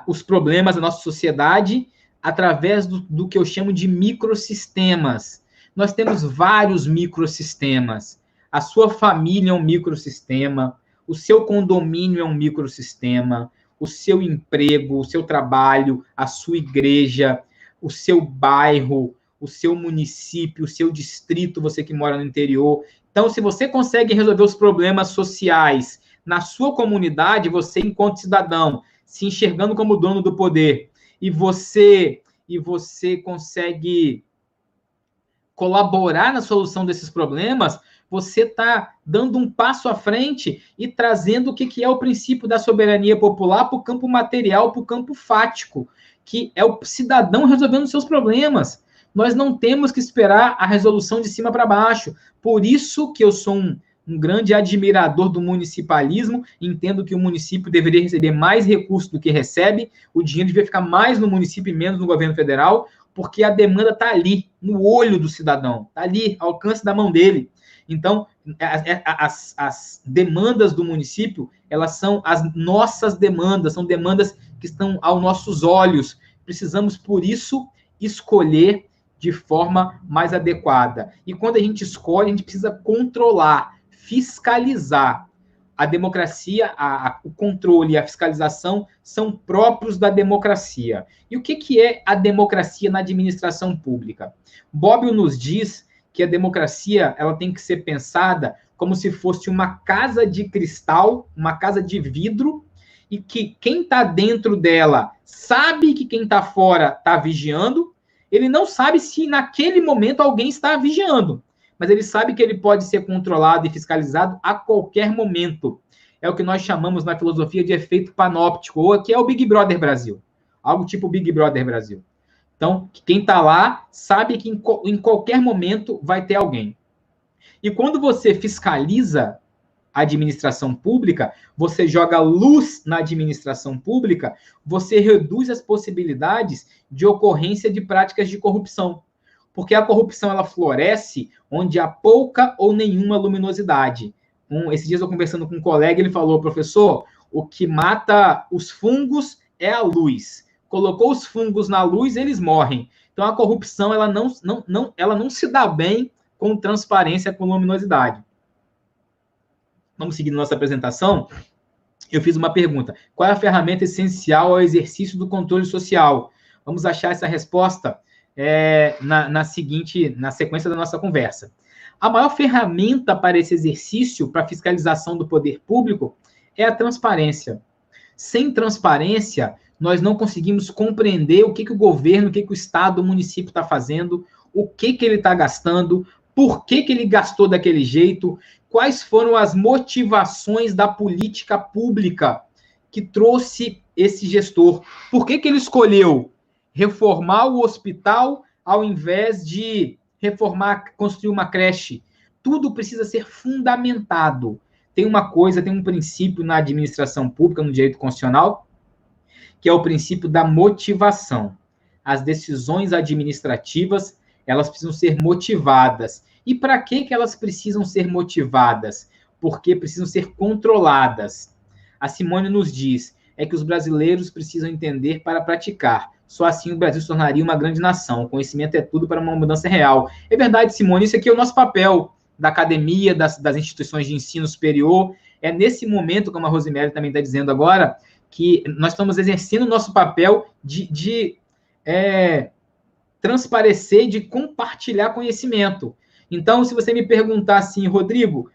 os problemas da nossa sociedade através do que eu chamo de microsistemas. Nós temos vários microsistemas. A sua família é um microsistema, o seu condomínio é um microsistema, o seu emprego, o seu trabalho, a sua igreja, o seu bairro, o seu município, o seu distrito, você que mora no interior. Então, se você consegue resolver os problemas sociais na sua comunidade, você, enquanto cidadão, se enxergando como dono do poder, e você consegue colaborar na solução desses problemas, você está dando um passo à frente e trazendo o que é o princípio da soberania popular para o campo material, para o campo fático, que é o cidadão resolvendo seus problemas. Nós não temos que esperar a resolução de cima para baixo. Por isso que eu sou um grande admirador do municipalismo, entendo que o município deveria receber mais recursos do que recebe, o dinheiro deveria ficar mais no município e menos no governo federal, porque a demanda está ali, no olho do cidadão, está ali, ao alcance da mão dele. Então, as demandas do município, elas são as nossas demandas, são demandas que estão aos nossos olhos. Precisamos, por isso, escolher de forma mais adequada. E quando a gente escolhe, a gente precisa controlar, fiscalizar. A democracia, o controle e a fiscalização são próprios da democracia. E o que é a democracia na administração pública? Bobbio nos diz que a democracia ela tem que ser pensada como se fosse uma casa de cristal, uma casa de vidro, e que quem está dentro dela sabe que quem está fora está vigiando. Ele não sabe se naquele momento alguém está vigiando, mas ele sabe que ele pode ser controlado e fiscalizado a qualquer momento. É o que nós chamamos na filosofia de efeito panóptico, ou aqui é o Big Brother Brasil. Algo tipo Big Brother Brasil. Então, quem está lá sabe que em qualquer momento vai ter alguém. E quando você fiscaliza a administração pública, você joga luz na administração pública, você reduz as possibilidades de ocorrência de práticas de corrupção. Porque a corrupção ela floresce onde há pouca ou nenhuma luminosidade. Esses dias eu conversando com um colega, ele falou, professor, o que mata os fungos é a luz. Colocou os fungos na luz, eles morrem. Então a corrupção ela não se dá bem com transparência, com luminosidade. Vamos seguir nossa apresentação. Eu fiz uma pergunta. Qual é a ferramenta essencial ao exercício do controle social? Vamos achar essa resposta na sequência da nossa conversa. A maior ferramenta para esse exercício, para a fiscalização do poder público, é a transparência. Sem transparência, nós não conseguimos compreender o que o governo, o que o Estado, o município está fazendo, o que ele está gastando, por que ele gastou daquele jeito, quais foram as motivações da política pública que trouxe esse gestor. Por que ele escolheu reformar o hospital ao invés de construir uma creche? Tudo precisa ser fundamentado. Tem um princípio na administração pública, no direito constitucional, que é o princípio da motivação. As decisões administrativas, elas precisam ser motivadas. E para que elas precisam ser motivadas? Porque precisam ser controladas. A Simone nos diz, que os brasileiros precisam entender para praticar. Só assim o Brasil se tornaria uma grande nação. O conhecimento é tudo para uma mudança real. É verdade, Simone, isso aqui é o nosso papel da academia, das instituições de ensino superior. É nesse momento, como a Rosemary também está dizendo agora, que nós estamos exercendo o nosso papel de transparecer, de compartilhar conhecimento. Então, se você me perguntar assim, Rodrigo,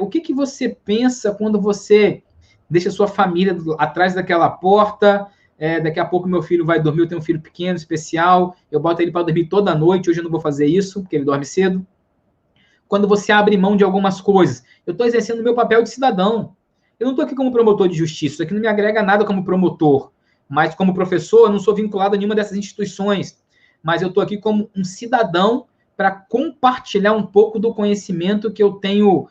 o que você pensa quando você deixa sua família atrás daquela porta? Daqui a pouco meu filho vai dormir, eu tenho um filho pequeno, especial, eu boto ele para dormir toda noite, hoje eu não vou fazer isso, porque ele dorme cedo. Quando você abre mão de algumas coisas, eu estou exercendo o meu papel de cidadão. Eu não estou aqui como promotor de justiça, isso aqui não me agrega nada como promotor, mas como professor, eu não sou vinculado a nenhuma dessas instituições, mas eu estou aqui como um cidadão para compartilhar um pouco do conhecimento que eu tenho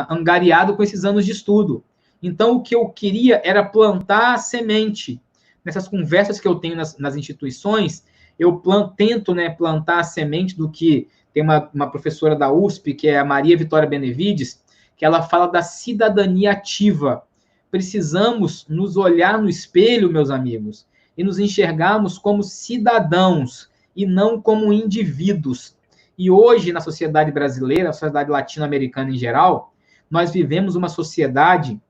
angariado com esses anos de estudo. Então, o que eu queria era plantar a semente. Nessas conversas que eu tenho nas instituições, eu tento plantar a semente do que tem uma professora da USP, que é a Maria Vitória Benevides, que ela fala da cidadania ativa. Precisamos nos olhar no espelho, meus amigos, e nos enxergarmos como cidadãos e não como indivíduos. E hoje, na sociedade brasileira, na sociedade latino-americana em geral, nós vivemos uma sociedade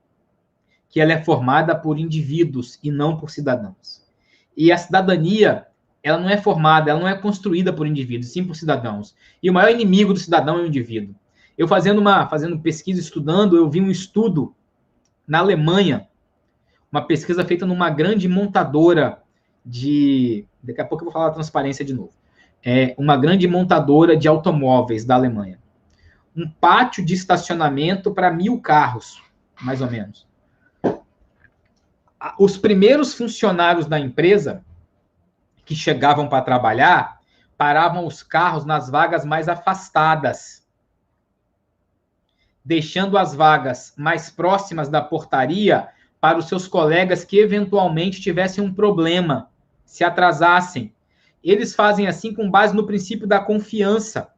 que ela é formada por indivíduos e não por cidadãos. E a cidadania, ela não é formada, ela não é construída por indivíduos, sim por cidadãos. E o maior inimigo do cidadão é o indivíduo. Eu fazendo pesquisa, estudando, eu vi um estudo na Alemanha, uma pesquisa feita numa grande montadora de... Daqui a pouco eu vou falar da transparência de novo. Uma grande montadora de automóveis da Alemanha. Um pátio de estacionamento para 1.000 carros, mais ou menos. Os primeiros funcionários da empresa que chegavam para trabalhar paravam os carros nas vagas mais afastadas, deixando as vagas mais próximas da portaria para os seus colegas que eventualmente tivessem um problema, se atrasassem. Eles fazem assim com base no princípio da confiança.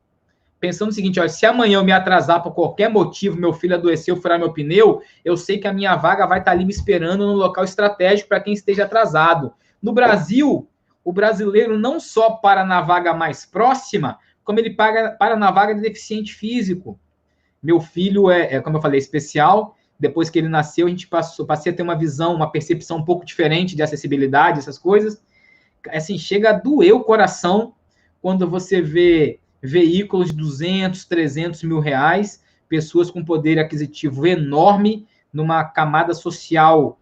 Pensando o seguinte, olha, se amanhã eu me atrasar por qualquer motivo, meu filho adoeceu, furar meu pneu, eu sei que a minha vaga vai estar ali me esperando no local estratégico para quem esteja atrasado. No Brasil, o brasileiro não só para na vaga mais próxima, como ele para na vaga de deficiente físico. Meu filho como eu falei, especial. Depois que ele nasceu, passei a ter uma visão, uma percepção um pouco diferente de acessibilidade, essas coisas. Assim, chega a doer o coração quando você vê veículos de 200, 300 mil reais, pessoas com poder aquisitivo enorme, numa camada social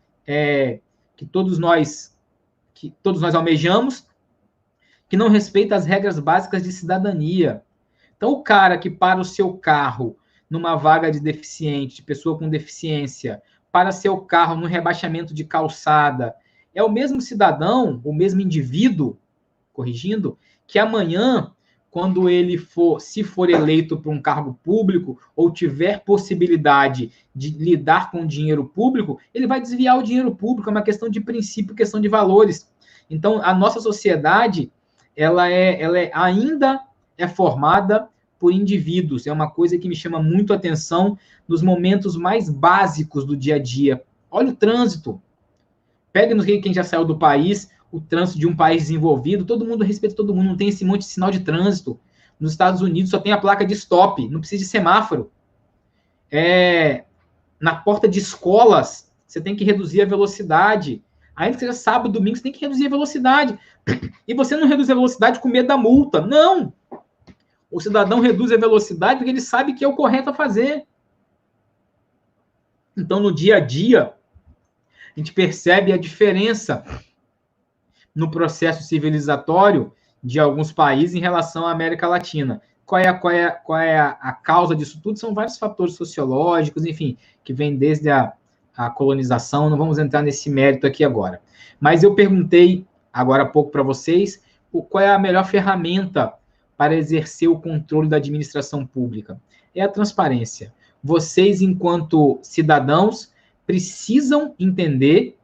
que todos nós almejamos, que não respeita as regras básicas de cidadania. Então, o cara que para o seu carro numa vaga de deficiente, de pessoa com deficiência, para seu carro no rebaixamento de calçada, é o mesmo cidadão, o mesmo indivíduo, corrigindo, que amanhã, quando ele se for eleito para um cargo público ou tiver possibilidade de lidar com dinheiro público, ele vai desviar o dinheiro público, é uma questão de princípio, questão de valores. Então, a nossa sociedade, ela ainda é formada por indivíduos. É uma coisa que me chama muito a atenção nos momentos mais básicos do dia a dia. Olha o trânsito. Pega quem já saiu do país, o trânsito de um país desenvolvido, todo mundo respeita todo mundo, não tem esse monte de sinal de trânsito. Nos Estados Unidos só tem a placa de stop, não precisa de semáforo. Na porta de escolas, você tem que reduzir a velocidade. Ainda que seja sábado, domingo, você tem que reduzir a velocidade. E você não reduz a velocidade com medo da multa. Não! O cidadão reduz a velocidade porque ele sabe que é o correto a fazer. Então, no dia a dia, a gente percebe a diferença no processo civilizatório de alguns países em relação à América Latina. Qual é a causa disso tudo? São vários fatores sociológicos, enfim, que vêm desde a colonização. Não vamos entrar nesse mérito aqui agora. Mas eu perguntei agora há pouco para vocês qual é a melhor ferramenta para exercer o controle da administração pública. É a transparência. Vocês, enquanto cidadãos, precisam entender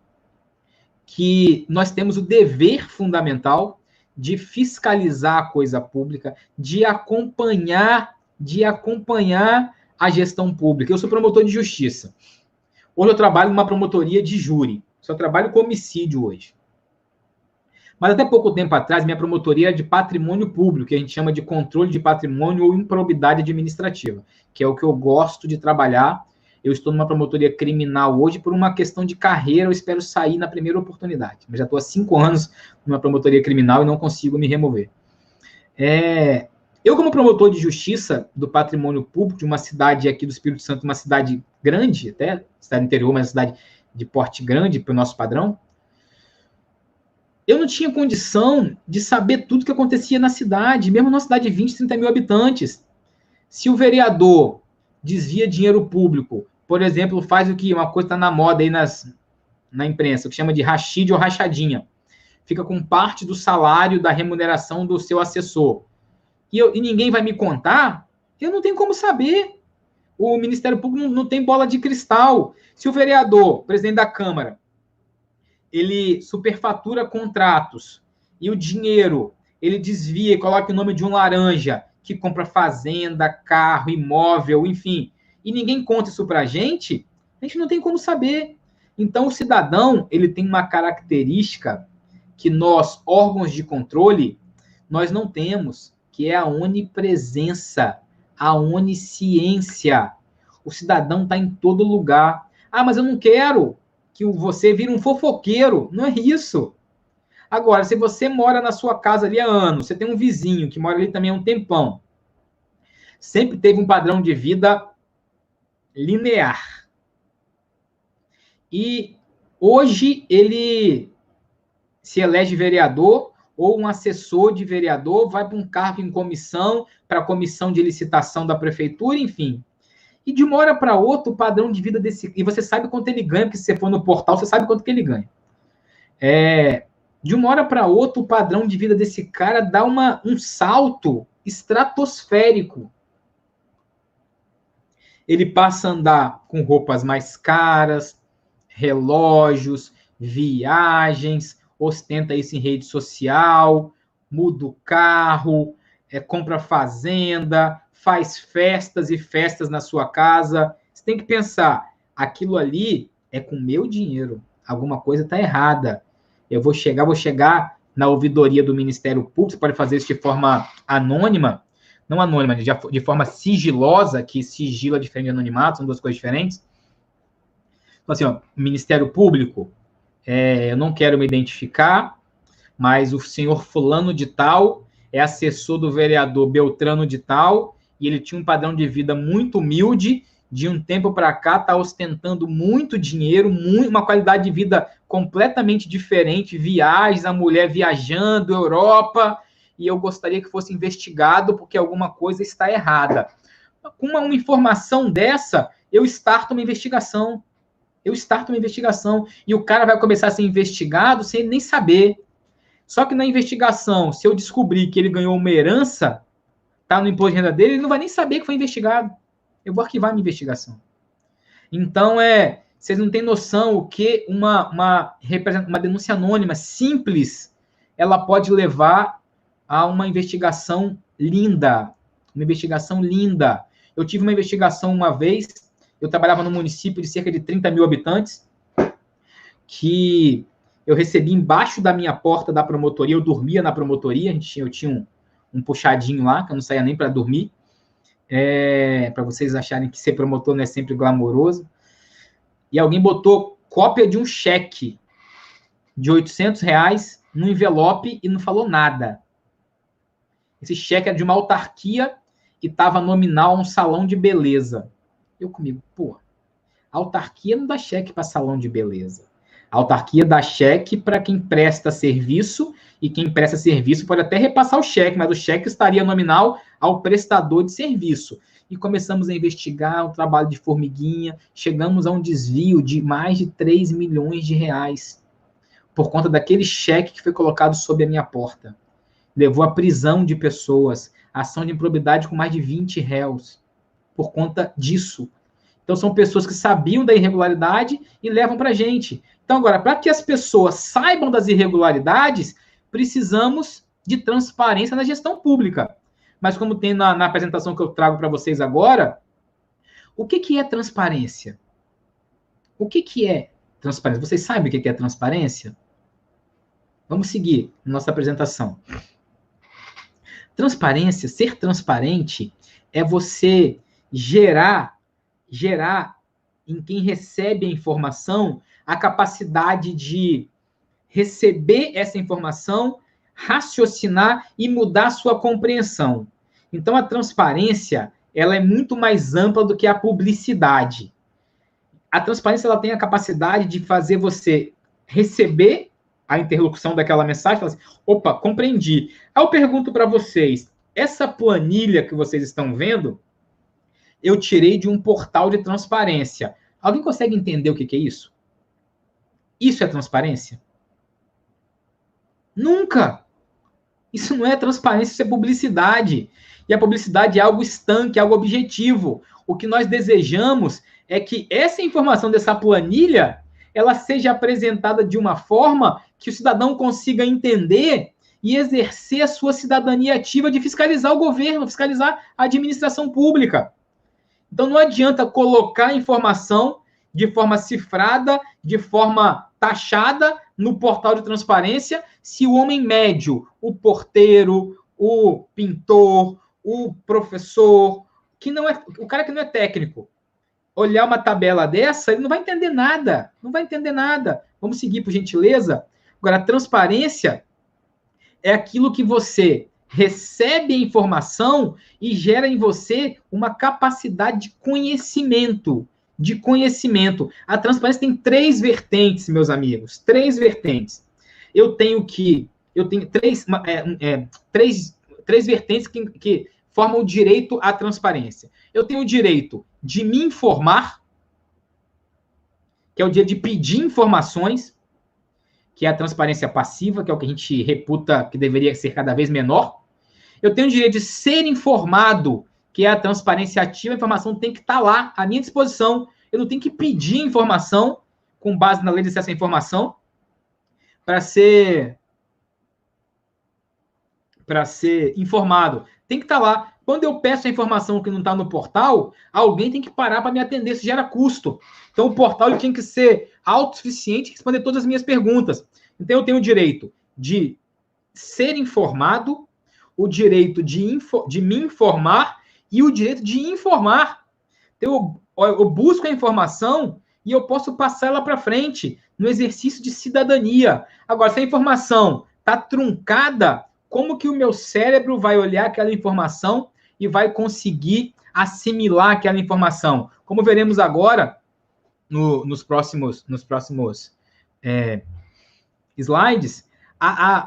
que nós temos o dever fundamental de fiscalizar a coisa pública, de acompanhar a gestão pública. Eu sou promotor de justiça. Hoje eu trabalho numa promotoria de júri. Só trabalho com homicídio hoje. Mas até pouco tempo atrás, minha promotoria era de patrimônio público, que a gente chama de controle de patrimônio ou improbidade administrativa, que é o que eu gosto de trabalhar. Eu estou numa promotoria criminal hoje por uma questão de carreira, eu espero sair na primeira oportunidade. Mas já estou há 5 anos numa promotoria criminal e não consigo me remover. Eu, como promotor de justiça do patrimônio público de uma cidade aqui do Espírito Santo, uma cidade grande, até cidade interior, mas uma cidade de porte grande para o nosso padrão, eu não tinha condição de saber tudo que acontecia na cidade, mesmo numa cidade de 20, 30 mil habitantes. Se o vereador desvia dinheiro público, por exemplo, faz uma coisa que está na moda aí na imprensa, que chama de rachide ou rachadinha, fica com parte do salário da remuneração do seu assessor, e ninguém vai me contar, eu não tenho como saber. O Ministério Público não tem bola de cristal. Se o vereador, presidente da Câmara, ele superfatura contratos e o dinheiro ele desvia e coloca o nome de um laranja que compra fazenda, carro, imóvel, enfim, e ninguém conta isso para a gente não tem como saber. Então, o cidadão ele tem uma característica que nós, órgãos de controle, nós não temos, que é a onipresença, a onisciência. O cidadão está em todo lugar. Ah, mas eu não quero que você vira um fofoqueiro. Não é isso. Agora, se você mora na sua casa ali há anos, você tem um vizinho que mora ali também há um tempão, sempre teve um padrão de vida linear. E hoje ele se elege vereador ou um assessor de vereador, vai para um cargo em comissão, para a comissão de licitação da prefeitura, enfim. E de uma hora para outra, o padrão de vida desse... E você sabe quanto ele ganha, porque se você for no portal, você sabe quanto que ele ganha. De uma hora para outra, o padrão de vida desse cara dá um salto estratosférico. Ele passa a andar com roupas mais caras, relógios, viagens, ostenta isso em rede social, muda o carro, compra fazenda, faz festas e festas na sua casa. Você tem que pensar, aquilo ali é com meu dinheiro. Alguma coisa está errada. Eu vou chegar na ouvidoria do Ministério Público, você pode fazer isso de forma anônima, não anônima, de forma sigilosa, que sigilo é diferente de anonimato, são duas coisas diferentes. Então, assim, ó, Ministério Público, eu não quero me identificar, mas o senhor fulano de tal é assessor do vereador Beltrano de tal, e ele tinha um padrão de vida muito humilde, de um tempo para cá está ostentando muito dinheiro, uma qualidade de vida completamente diferente, viagens, a mulher viajando, Europa, e eu gostaria que fosse investigado porque alguma coisa está errada. Com uma informação dessa, eu starto uma investigação. E o cara vai começar a ser investigado sem nem saber. Só que na investigação, se eu descobrir que ele ganhou uma herança, tá no imposto de renda dele, ele não vai nem saber que foi investigado. Eu vou arquivar a minha investigação. Então, vocês não têm noção o que uma denúncia anônima simples, ela pode levar a uma investigação linda. Uma investigação linda. Eu tive uma investigação uma vez, eu trabalhava num município de cerca de 30 mil habitantes, que eu recebi embaixo da minha porta da promotoria, eu dormia na promotoria, eu tinha um puxadinho lá, que eu não saía nem para dormir, para vocês acharem que ser promotor não é sempre glamouroso, e alguém botou cópia de um cheque de R$800 no envelope e não falou nada. Esse cheque era de uma autarquia e estava nominal a um salão de beleza. Eu comigo, a autarquia não dá cheque para salão de beleza. A autarquia dá cheque para quem presta serviço, e quem presta serviço pode até repassar o cheque, mas o cheque estaria nominal ao prestador de serviço. E começamos a investigar um trabalho de formiguinha, chegamos a um desvio de mais de 3 milhões de reais, por conta daquele cheque que foi colocado sob a minha porta. Levou à prisão de pessoas, ação de improbidade com mais de 20 réus, por conta disso. Então, são pessoas que sabiam da irregularidade e levam para a gente. Então, agora, para que as pessoas saibam das irregularidades, precisamos de transparência na gestão pública. Mas, como tem na apresentação que eu trago para vocês agora, o que é transparência? O que é transparência? Vocês sabem o que é transparência? Vamos seguir nossa apresentação. Transparência, ser transparente, é você gerar em quem recebe a informação a capacidade de receber essa informação, raciocinar e mudar a sua compreensão. Então, a transparência, ela é muito mais ampla do que a publicidade. A transparência, ela tem a capacidade de fazer você receber a interlocução daquela mensagem e falar assim, opa, compreendi. Aí eu pergunto para vocês, essa planilha que vocês estão vendo, eu tirei de um portal de transparência. Alguém consegue entender o que é isso? Isso é transparência? Nunca! Isso não é transparência, isso é publicidade. E a publicidade é algo estanque, algo objetivo. O que nós desejamos é que essa informação dessa planilha, ela seja apresentada de uma forma que o cidadão consiga entender e exercer a sua cidadania ativa de fiscalizar o governo, fiscalizar a administração pública. Então, não adianta colocar informação de forma cifrada, de forma taxada no portal de transparência, se o homem médio, o porteiro, o pintor, o professor, o cara que não é técnico, olhar uma tabela dessa, ele não vai entender nada. Não vai entender nada. Vamos seguir, por gentileza. Agora, a transparência é aquilo que você recebe a informação e gera em você uma capacidade de conhecimento. De conhecimento. A transparência tem 3 vertentes, meus amigos. 3 vertentes. Eu tenho três vertentes que formam o direito à transparência. Eu tenho o direito de me informar, que é o direito de pedir informações, que é a transparência passiva, que é o que a gente reputa que deveria ser cada vez menor. Eu tenho o direito de ser informado, que é a transparência ativa. A informação tem que estar lá, à minha disposição. Eu não tenho que pedir informação com base na lei de acesso à informação para ser informado. Tem que estar lá. Quando eu peço a informação que não está no portal, alguém tem que parar para me atender, isso gera custo. Então, o portal ele tinha que ser autossuficiente e responder todas as minhas perguntas. Então, eu tenho o direito de ser informado, o direito de me informar e o direito de informar. Então, eu busco a informação e eu posso passar ela para frente no exercício de cidadania. Agora, se a informação está truncada, como que o meu cérebro vai olhar aquela informação e vai conseguir assimilar aquela informação? Como veremos agora nos próximos slides,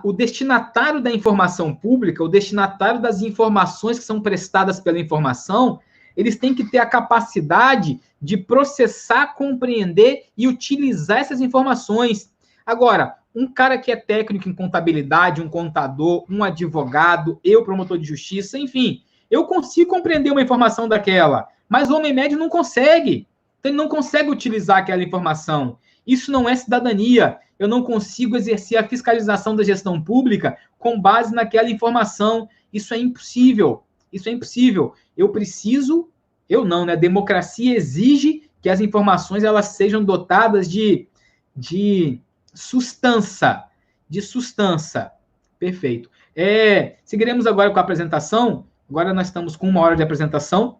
o destinatário da informação pública, o destinatário das informações que são prestadas pela informação, eles têm que ter a capacidade de processar, compreender e utilizar essas informações. Agora, um cara que é técnico em contabilidade, um contador, um advogado, eu, promotor de justiça, enfim, eu consigo compreender uma informação daquela, mas o homem médio não consegue. Então, ele não consegue utilizar aquela informação. Isso não é cidadania. Eu não consigo exercer a fiscalização da gestão pública com base naquela informação. Isso é impossível. Isso é impossível. A democracia exige que as informações elas sejam dotadas de substância. Perfeito. Seguiremos agora com a apresentação. Agora nós estamos com 1 hora de apresentação.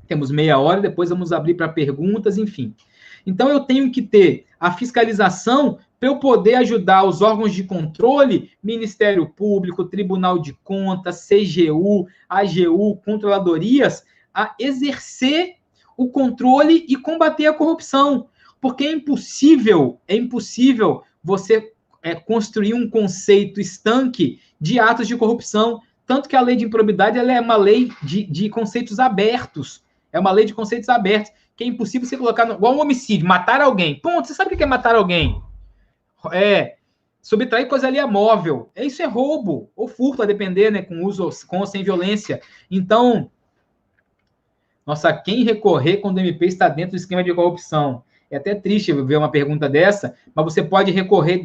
Temos meia hora, depois vamos abrir para perguntas, enfim. Então, eu tenho que ter a fiscalização para eu poder ajudar os órgãos de controle, Ministério Público, Tribunal de Contas, CGU, AGU, controladorias, a exercer o controle e combater a corrupção. Porque é impossível você construir um conceito estanque de atos de corrupção. Tanto que a lei de improbidade ela é uma lei de conceitos abertos. É uma lei de conceitos abertos, que é impossível você colocar igual um homicídio, matar alguém. Ponto. Você sabe o que é matar alguém? Subtrair coisa ali é móvel. Isso é roubo ou furto, a depender, né, com uso com ou sem violência. Então, quem recorrer quando o MP está dentro do esquema de corrupção? É até triste ver uma pergunta dessa, mas você pode recorrer,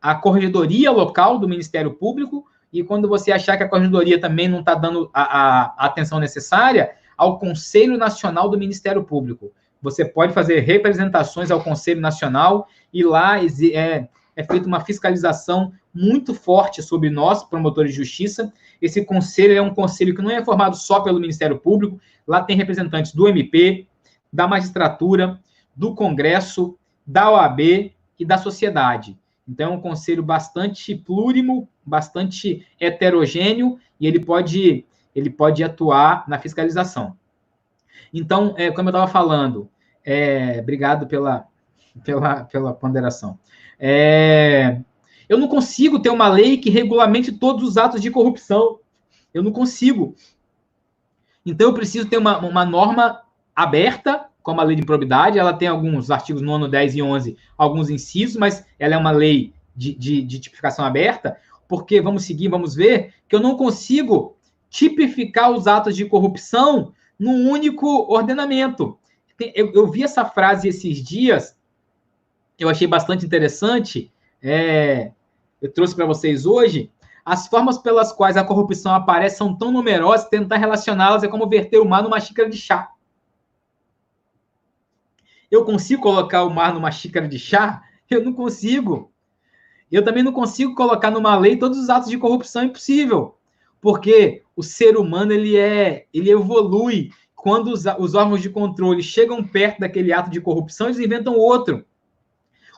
à corregedoria local do Ministério Público, e quando você achar que a corregedoria também não está dando a atenção necessária, ao Conselho Nacional do Ministério Público. Você pode fazer representações ao Conselho Nacional e lá é feita uma fiscalização muito forte sobre nós, promotores de justiça. Esse conselho é um conselho que não é formado só pelo Ministério Público, lá tem representantes do MP, da magistratura, do Congresso, da OAB e da sociedade. Então, é um conselho bastante plurimo, bastante heterogêneo, e ele pode atuar na fiscalização. Então, como eu estava falando, obrigado pela ponderação. Eu não consigo ter uma lei que regulamente todos os atos de corrupção. Eu não consigo. Então, eu preciso ter uma norma aberta, como a lei de improbidade. Ela tem alguns artigos 9, 10 e 11, alguns incisos, mas ela é uma lei de tipificação aberta, porque, vamos ver, que eu não consigo tipificar os atos de corrupção num único ordenamento. Eu vi essa frase esses dias, eu achei bastante interessante, eu trouxe para vocês hoje. As formas pelas quais a corrupção aparece são tão numerosas, tentar relacioná-las é como verter o mar numa xícara de chá. Eu consigo colocar o mar numa xícara de chá? Eu não consigo. Eu também não consigo colocar numa lei todos os atos de corrupção, é impossível. Porque o ser humano, ele evolui quando os órgãos de controle chegam perto daquele ato de corrupção, eles inventam outro.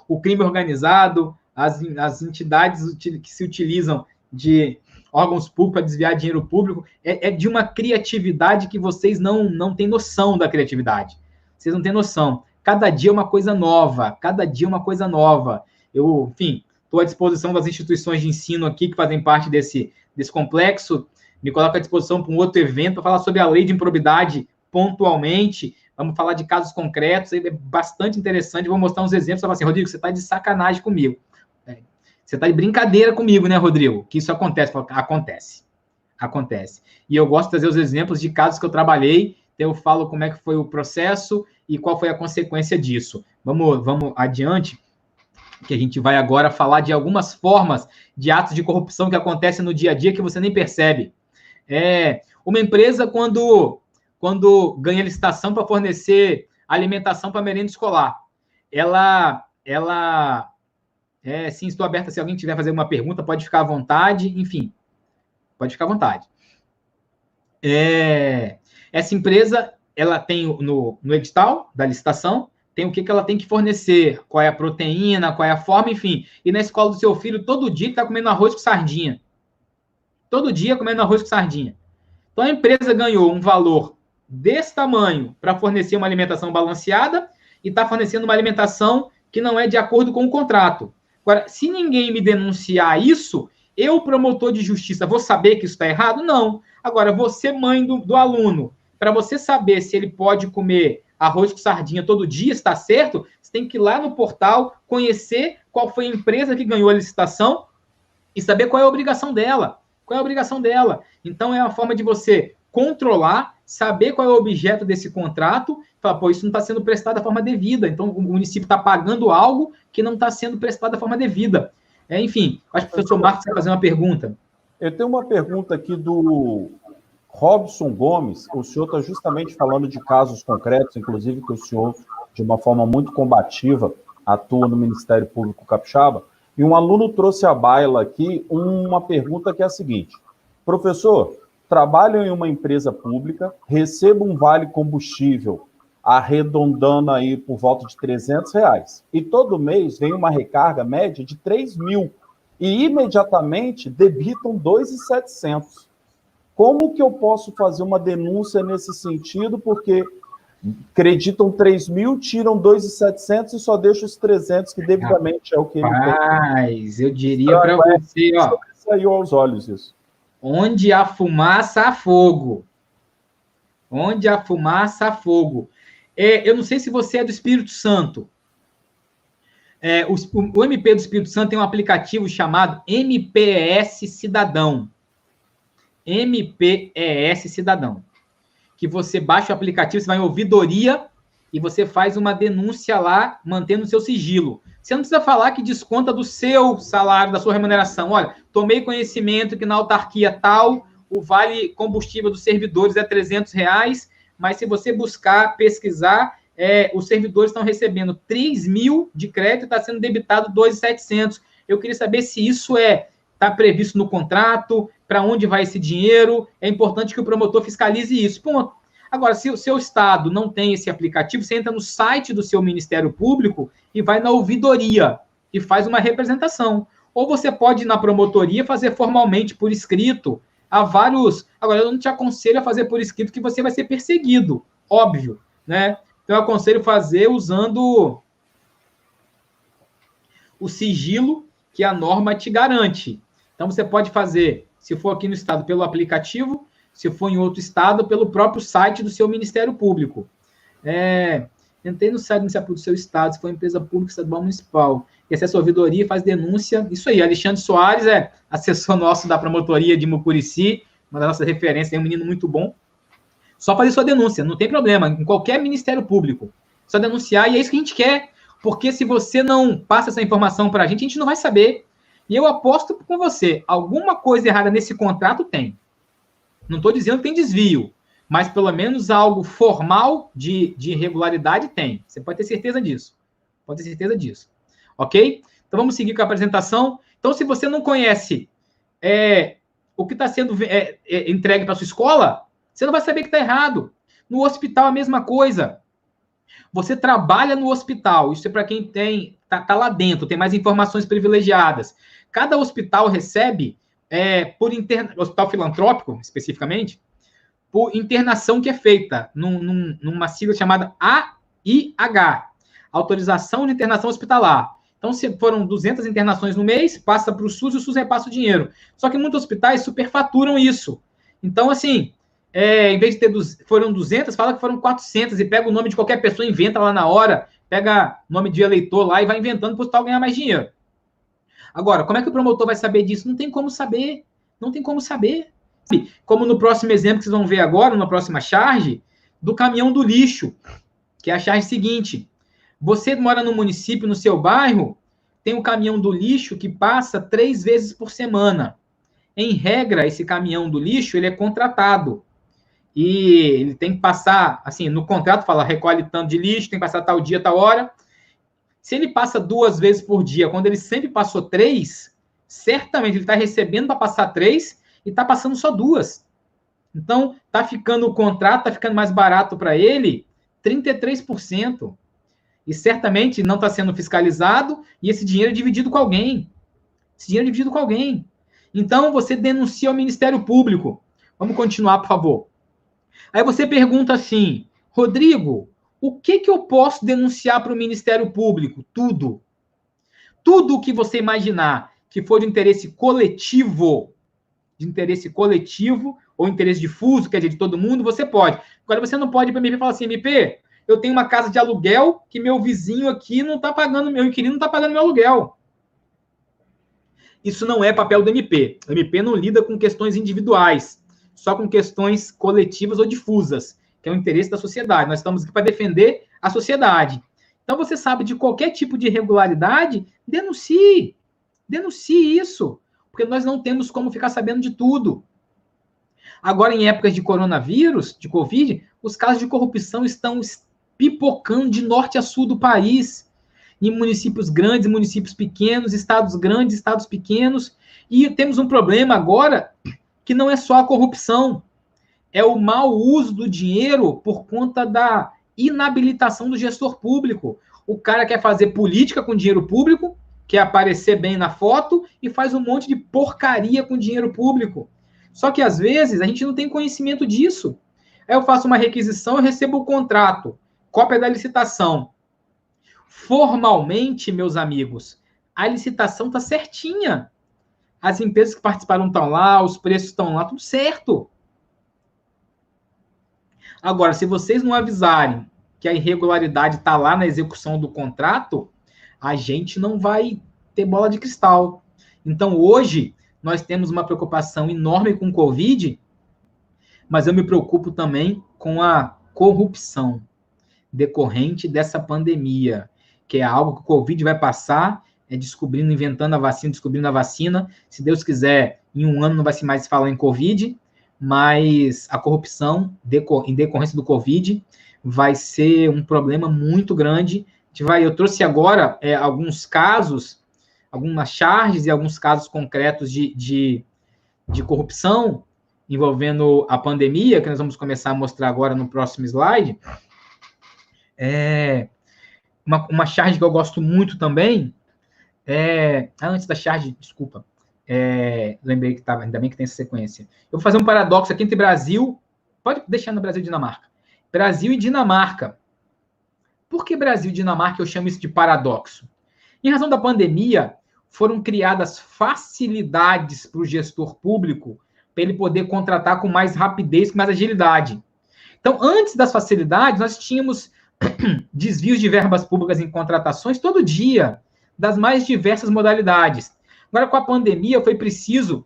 O crime organizado, as entidades que se utilizam de órgãos públicos para desviar dinheiro público, é de uma criatividade que vocês não têm noção da criatividade. Vocês não têm noção. Cada dia é uma coisa nova, cada dia é uma coisa nova. Eu, enfim, estou à disposição das instituições de ensino aqui que fazem parte desse complexo, me coloco à disposição para um outro evento, para falar sobre a lei de improbidade pontualmente, vamos falar de casos concretos, é bastante interessante, vou mostrar uns exemplos, falar assim, Rodrigo, você está de sacanagem comigo. Você está de brincadeira comigo, né, Rodrigo? Que isso acontece. Acontece. E eu gosto de trazer os exemplos de casos que eu trabalhei, então eu falo como é que foi o processo e qual foi a consequência disso. Vamos adiante, que a gente vai agora falar de algumas formas de atos de corrupção que acontecem no dia a dia que você nem percebe. Uma empresa, quando ganha licitação para fornecer alimentação para merenda escolar, sim, estou aberta, se alguém tiver fazer uma pergunta, pode ficar à vontade, enfim, pode ficar à vontade. Essa empresa, ela tem no edital da licitação, tem o que ela tem que fornecer, qual é a proteína, qual é a forma, enfim. E na escola do seu filho, todo dia está comendo arroz com sardinha. Todo dia comendo arroz com sardinha. Então, a empresa ganhou um valor desse tamanho para fornecer uma alimentação balanceada e está fornecendo uma alimentação que não é de acordo com o contrato. Agora, se ninguém me denunciar isso, eu, promotor de justiça, vou saber que isso está errado? Não. Agora, você, mãe do aluno, para você saber se ele pode comer arroz com sardinha todo dia, está certo? Você tem que ir lá no portal, conhecer qual foi a empresa que ganhou a licitação e saber qual é a obrigação dela. Qual é a obrigação dela? Então, é uma forma de você controlar, saber qual é o objeto desse contrato, falar, pô, isso não está sendo prestado da forma devida. Então, o município está pagando algo que não está sendo prestado da forma devida. Enfim, acho que o professor Marcos vai fazer uma pergunta. Eu tenho uma pergunta aqui do Robson Gomes. O senhor está justamente falando de casos concretos, inclusive que o senhor, de uma forma muito combativa, atua no Ministério Público Capixaba. E um aluno trouxe à baila aqui uma pergunta que é a seguinte: professor, trabalho em uma empresa pública, recebo um vale combustível arredondando aí por volta de R$300, e todo mês vem uma recarga média de 3.000, e imediatamente debitam 2.700. Como que eu posso fazer uma denúncia nesse sentido? Porque acreditam 3.000, tiram 2.700 e só deixam os 300, que devidamente é o que ele tem. Mas eu diria para você, ó. Saiu aos olhos isso. Onde há fumaça, há fogo. Onde há fumaça, há fogo. Eu não sei se você é do Espírito Santo. O MP do Espírito Santo tem um aplicativo chamado MPES Cidadão. MPES Cidadão. Que você baixa o aplicativo, você vai em ouvidoria e você faz uma denúncia lá, mantendo o seu sigilo. Você não precisa falar que desconta do seu salário, da sua remuneração. Olha, tomei conhecimento que na autarquia tal, o vale combustível dos servidores é R$300, mas se você buscar, pesquisar, os servidores estão recebendo 3.000 de crédito e está sendo debitado 2.700. Eu queria saber se isso está previsto no contrato, para onde vai esse dinheiro. É importante que o promotor fiscalize isso. Ponto. Agora, se o seu estado não tem esse aplicativo, você entra no site do seu Ministério Público e vai na ouvidoria e faz uma representação. Ou você pode ir na promotoria fazer formalmente por escrito. Há vários... Agora, eu não te aconselho a fazer por escrito, que você vai ser perseguido, óbvio, né? Então, eu aconselho fazer usando o sigilo que a norma te garante. Então, você pode fazer, se for aqui no estado, pelo aplicativo, se for em outro estado, pelo próprio site do seu Ministério Público. Entrei no site do seu estado, se for empresa pública, estadual, municipal, e acessa a ouvidoria, faz denúncia. Isso aí, Alexandre Soares é assessor nosso da promotoria de Mucurici, uma das nossas referências, é um menino muito bom. Só fazer sua denúncia, não tem problema, em qualquer Ministério Público. Só denunciar, e é isso que a gente quer, porque se você não passa essa informação para a gente não vai saber. E eu aposto com você, alguma coisa errada nesse contrato tem. Não estou dizendo que tem desvio, mas pelo menos algo formal de irregularidade tem. Você pode ter certeza disso. Pode ter certeza disso. Ok? Então vamos seguir com a apresentação. Então, se você não conhece o que está sendo entregue para a sua escola, você não vai saber que está errado. No hospital, a mesma coisa. Você trabalha no hospital, isso é para quem tá lá dentro, tem mais informações privilegiadas. Cada hospital recebe, hospital filantrópico, especificamente, por internação que é feita numa sigla chamada AIH, Autorização de Internação Hospitalar. Então, se foram 200 internações no mês, passa para o SUS e o SUS repassa o dinheiro. Só que muitos hospitais superfaturam isso. Então, assim, em vez de foram 200, fala que foram 400 e pega o nome de qualquer pessoa, inventa lá na hora, pega nome de eleitor lá e vai inventando para o hospital ganhar mais dinheiro. Agora, como é que o promotor vai saber disso? Não tem como saber. Não tem como saber. Como no próximo exemplo que vocês vão ver agora, na próxima charge, do caminhão do lixo, que é a charge seguinte. Você mora no município, no seu bairro, tem um caminhão do lixo que passa 3 vezes por semana. Em regra, esse caminhão do lixo, ele é contratado. E ele tem que passar, assim, no contrato fala, recolhe tanto de lixo, tem que passar tal dia, tal hora. Se ele passa 2 vezes por dia, quando ele sempre passou 3, certamente ele está recebendo para passar 3 e está passando só 2. Então, está ficando o contrato, está ficando mais barato para ele 33%. E certamente não está sendo fiscalizado e esse dinheiro é dividido com alguém. Esse dinheiro é dividido com alguém. Então, você denuncia ao Ministério Público. Vamos continuar, por favor. Aí você pergunta assim, Rodrigo, o que eu posso denunciar para o Ministério Público? Tudo. Tudo o que você imaginar que for de interesse coletivo ou interesse difuso, quer dizer, de todo mundo, você pode. Agora, você não pode ir para a MP e falar assim, MP, eu tenho uma casa de aluguel que meu vizinho aqui não está pagando, meu inquilino não está pagando meu aluguel. Isso não é papel do MP. O MP não lida com questões individuais, só com questões coletivas ou difusas, que é o interesse da sociedade. Nós estamos aqui para defender a sociedade. Então, você sabe de qualquer tipo de irregularidade, denuncie. Denuncie isso, porque nós não temos como ficar sabendo de tudo. Agora, em épocas de coronavírus, de Covid, os casos de corrupção estão pipocando de norte a sul do país, em municípios grandes, municípios pequenos, estados grandes, estados pequenos, e temos um problema agora que não é só a corrupção, é o mau uso do dinheiro por conta da inabilitação do gestor público. O cara quer fazer política com dinheiro público, quer aparecer bem na foto e faz um monte de porcaria com dinheiro público. Só que, às vezes, a gente não tem conhecimento disso. Aí eu faço uma requisição, eu recebo o contrato, cópia da licitação. Formalmente, meus amigos, a licitação está certinha. As empresas que participaram estão lá, os preços estão lá, tudo certo. Agora, se vocês não avisarem que a irregularidade está lá na execução do contrato, a gente não vai ter bola de cristal. Então, hoje, nós temos uma preocupação enorme com o Covid, mas eu me preocupo também com a corrupção decorrente dessa pandemia, que é algo que o Covid vai passar, descobrindo, inventando a vacina, descobrindo a vacina. Se Deus quiser, em 1 ano não vai se mais falar em Covid, mas a corrupção, em decorrência do Covid, vai ser um problema muito grande. Eu trouxe agora alguns casos, algumas charges e alguns casos concretos de corrupção envolvendo a pandemia, que nós vamos começar a mostrar agora no próximo slide. Uma charge que eu gosto muito também, antes da charge, desculpa, lembrei que estava, ainda bem que tem essa sequência. Eu vou fazer um paradoxo aqui entre Brasil, pode deixar no Brasil e Dinamarca. Brasil e Dinamarca. Por que Brasil e Dinamarca eu chamo isso de paradoxo? Em razão da pandemia, foram criadas facilidades para o gestor público para ele poder contratar com mais rapidez, com mais agilidade. Então, antes das facilidades, nós tínhamos desvios de verbas públicas em contratações todo dia, das mais diversas modalidades. Agora, com a pandemia, foi preciso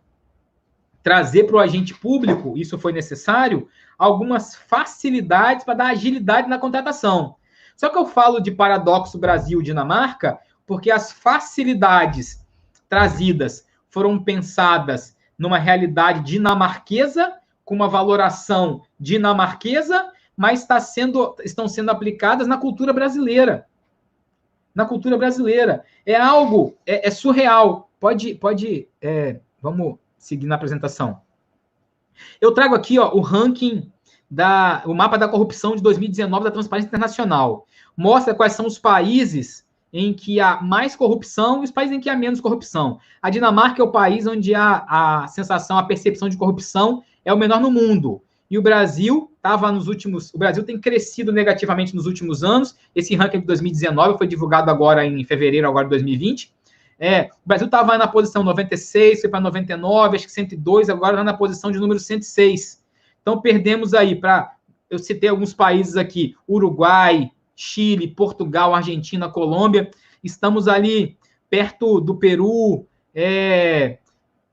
trazer para o agente público, isso foi necessário, algumas facilidades para dar agilidade na contratação. Só que eu falo de paradoxo Brasil-Dinamarca, porque as facilidades trazidas foram pensadas numa realidade dinamarquesa, com uma valoração dinamarquesa, mas estão sendo aplicadas na cultura brasileira. Na cultura brasileira. É algo, surreal. Vamos seguir na apresentação. Eu trago aqui o ranking o mapa da corrupção de 2019 da Transparência Internacional. Mostra quais são os países em que há mais corrupção e os países em que há menos corrupção. A Dinamarca é o país onde a sensação, a percepção de corrupção é o menor no mundo. E o Brasil o Brasil tem crescido negativamente nos últimos anos. Esse ranking de 2019 foi divulgado agora em fevereiro agora de 2020. O Brasil estava na posição 96, foi para 99, acho que 102, agora está na posição de número 106. Então, perdemos aí eu citei alguns países aqui, Uruguai, Chile, Portugal, Argentina, Colômbia. Estamos ali perto do Peru,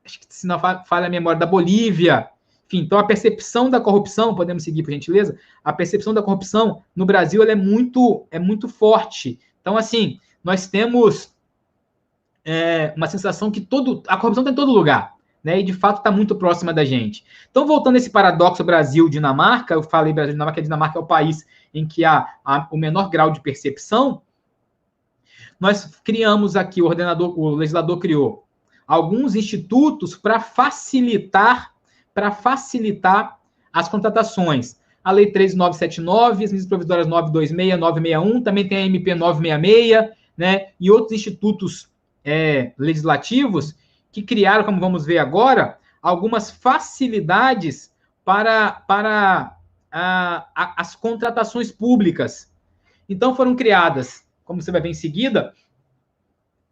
acho que se não falha a memória, da Bolívia. Enfim, então a percepção da corrupção, podemos seguir, por gentileza? A percepção da corrupção no Brasil ela é muito forte. Então, assim, nós temos uma sensação que a corrupção está em todo lugar, né? E de fato está muito próxima da gente. Então, voltando a esse paradoxo Brasil-Dinamarca, eu falei Brasil-Dinamarca, a Dinamarca é o país em que há o menor grau de percepção. Nós criamos aqui, o legislador criou alguns institutos para facilitar as contratações. A Lei 13.979, as medidas provisórias 926, 961, também tem a MP 966, né? E outros institutos legislativos que criaram, como vamos ver agora, algumas facilidades para as contratações públicas. Então, foram criadas, como você vai ver em seguida,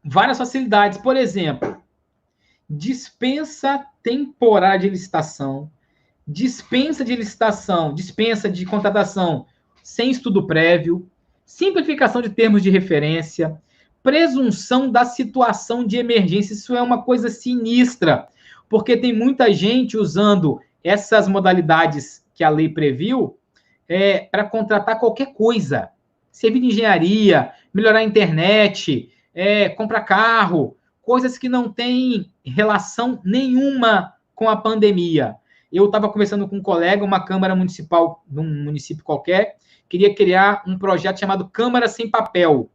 várias facilidades. Por exemplo, dispensa temporária de licitação, dispensa de contratação sem estudo prévio, simplificação de termos de referência, presunção da situação de emergência. Isso é uma coisa sinistra, porque tem muita gente usando essas modalidades que a lei previu para contratar qualquer coisa. Serviço de engenharia, melhorar a internet, comprar carro, coisas que não têm relação nenhuma com a pandemia. Eu estava conversando com um colega, uma Câmara Municipal de um município qualquer, queria criar um projeto chamado Câmara Sem Papel.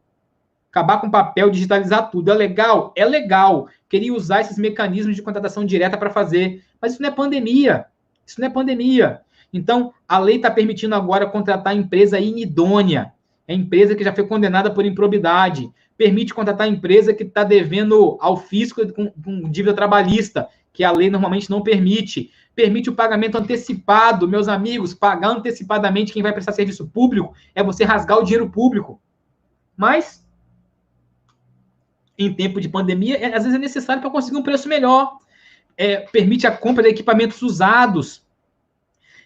Acabar com papel, digitalizar tudo. É legal? É legal. Queria usar esses mecanismos de contratação direta para fazer. Mas isso não é pandemia. Isso não é pandemia. Então, a lei está permitindo agora contratar empresa inidônea. É empresa que já foi condenada por improbidade. Permite contratar empresa que está devendo ao fisco com dívida trabalhista, que a lei normalmente não permite. Permite o pagamento antecipado. Meus amigos, pagar antecipadamente quem vai prestar serviço público é você rasgar o dinheiro público. Mas, em tempo de pandemia, às vezes é necessário para conseguir um preço melhor. Permite a compra de equipamentos usados.